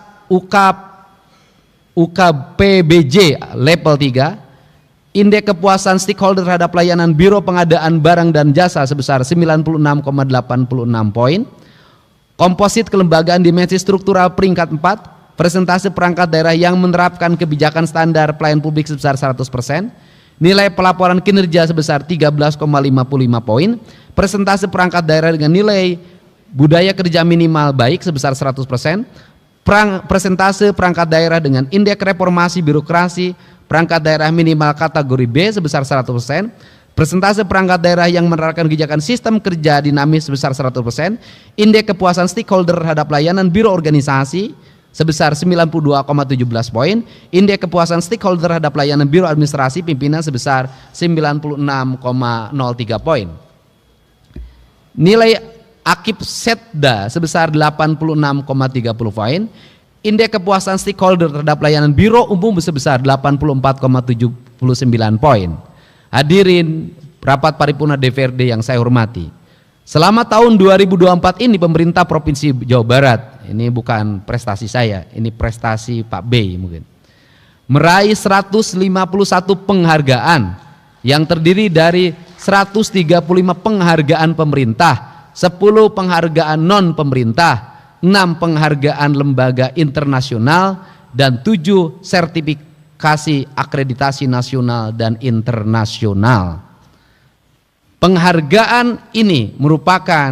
UKPBJ level 3. Indeks kepuasan stakeholder terhadap layanan Biro Pengadaan Barang dan Jasa sebesar 96,86 poin. Komposit kelembagaan dimensi struktural peringkat 4, persentase perangkat daerah yang menerapkan kebijakan standar pelayan publik sebesar 100%, nilai pelaporan kinerja sebesar 13,55 poin, persentase perangkat daerah dengan nilai budaya kerja minimal baik sebesar 100%, persentase perangkat daerah dengan indeks reformasi birokrasi perangkat daerah minimal kategori B sebesar 100%, persentase perangkat daerah yang menerapkan kebijakan sistem kerja dinamis sebesar 100%, indeks kepuasan stakeholder terhadap layanan biro organisasi sebesar 92,17 poin, indeks kepuasan stakeholder terhadap layanan biro administrasi pimpinan sebesar 96,03 poin. Nilai akib setda sebesar 86,30 poin, indeks kepuasan stakeholder terhadap layanan biro umum sebesar 84,79 poin. Hadirin rapat paripurna DPRD yang saya hormati. Selama tahun 2024 ini pemerintah Provinsi Jawa Barat, ini bukan prestasi saya, ini prestasi Pak B mungkin, meraih 151 penghargaan yang terdiri dari 135 penghargaan pemerintah, 10 penghargaan non pemerintah, 6 penghargaan lembaga internasional dan 7 sertifikasi akreditasi nasional dan internasional. Penghargaan ini merupakan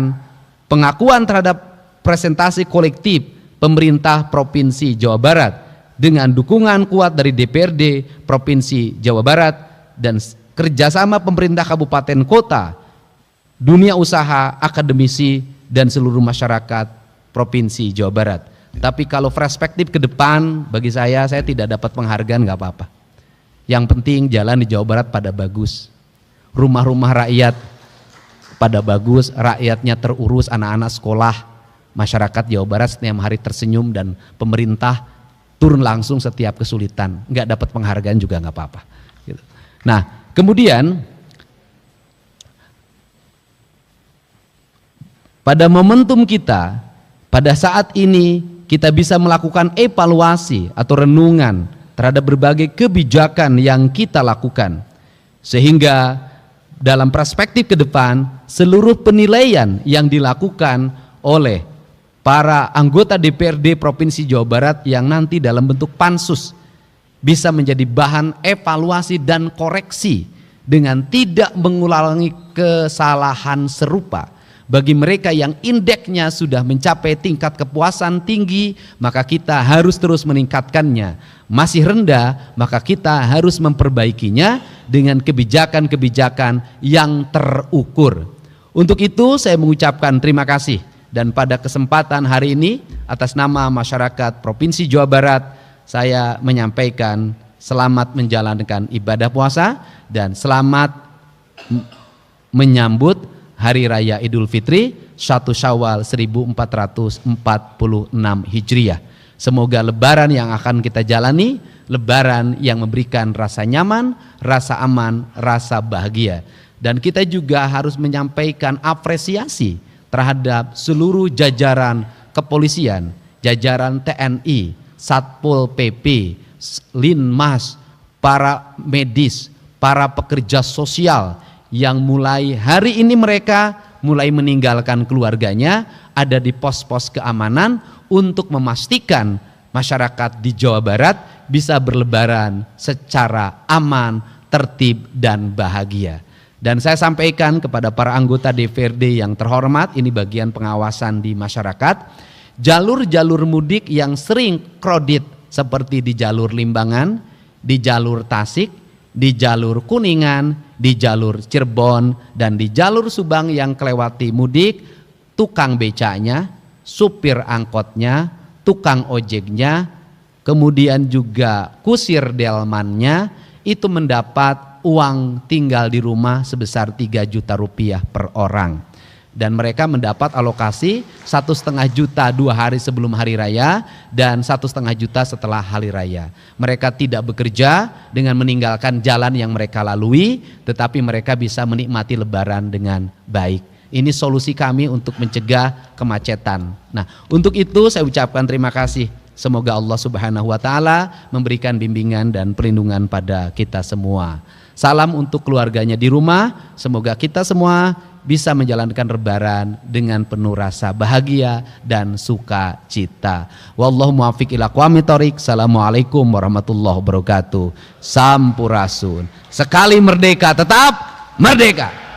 pengakuan terhadap presentasi kolektif pemerintah Provinsi Jawa Barat dengan dukungan kuat dari DPRD Provinsi Jawa Barat dan kerjasama pemerintah kabupaten kota, dunia usaha, akademisi, dan seluruh masyarakat Provinsi Jawa Barat. Tapi kalau perspektif ke depan, bagi saya tidak dapat penghargaan nggak apa-apa. Yang penting jalan di Jawa Barat pada bagus, rumah-rumah rakyat pada bagus, rakyatnya terurus, anak-anak sekolah, masyarakat Jawa Barat setiap hari tersenyum dan pemerintah turun langsung setiap kesulitan. Nggak dapat penghargaan juga nggak apa-apa. Gitu. Nah, kemudian pada momentum kita, pada saat ini kita bisa melakukan evaluasi atau renungan terhadap berbagai kebijakan yang kita lakukan. Sehingga dalam perspektif ke depan, seluruh penilaian yang dilakukan oleh para anggota DPRD Provinsi Jawa Barat yang nanti dalam bentuk pansus bisa menjadi bahan evaluasi dan koreksi dengan tidak mengulangi kesalahan serupa. Bagi mereka yang indeksnya sudah mencapai tingkat kepuasan tinggi, maka kita harus terus meningkatkannya. Masih rendah, maka kita harus memperbaikinya dengan kebijakan-kebijakan yang terukur. Untuk itu saya mengucapkan terima kasih, dan pada kesempatan hari ini atas nama masyarakat Provinsi Jawa Barat saya menyampaikan selamat menjalankan ibadah puasa dan selamat menyambut Hari Raya Idul Fitri 1 Syawal 1446 Hijriah. Semoga lebaran yang akan kita jalani lebaran yang memberikan rasa nyaman, rasa aman, rasa bahagia. Dan kita juga harus menyampaikan apresiasi terhadap seluruh jajaran kepolisian, jajaran TNI, Satpol PP, Linmas, para medis, para pekerja sosial yang mulai hari ini mereka mulai meninggalkan keluarganya, ada di pos-pos keamanan untuk memastikan masyarakat di Jawa Barat bisa berlebaran secara aman, tertib, dan bahagia. Dan saya sampaikan kepada para anggota DPRD yang terhormat, ini bagian pengawasan di masyarakat, jalur-jalur mudik yang sering kredit seperti di jalur Limbangan, di jalur Tasik, di jalur Kuningan, di jalur Cirebon, dan di jalur Subang yang kelewati mudik, tukang becanya, supir angkotnya, tukang ojeknya, kemudian juga kusir delmannya, itu mendapat uang tinggal di rumah sebesar 3 juta rupiah per orang. Dan mereka mendapat alokasi 1,5 juta 2 hari sebelum hari raya dan 1,5 juta setelah hari raya. Mereka tidak bekerja dengan meninggalkan jalan yang mereka lalui, tetapi mereka bisa menikmati lebaran dengan baik. Ini solusi kami untuk mencegah kemacetan. Nah, untuk itu saya ucapkan terima kasih. Semoga Allah Subhanahu wa taala memberikan bimbingan dan perlindungan pada kita semua. Salam untuk keluarganya di rumah, semoga kita semua bisa menjalankan lebaran dengan penuh rasa bahagia dan sukacita. Wallahu muwaffiq ila aqwamit thoriq. Assalamualaikum warahmatullahi wabarakatuh. Sampurasun. Sekali merdeka tetap merdeka.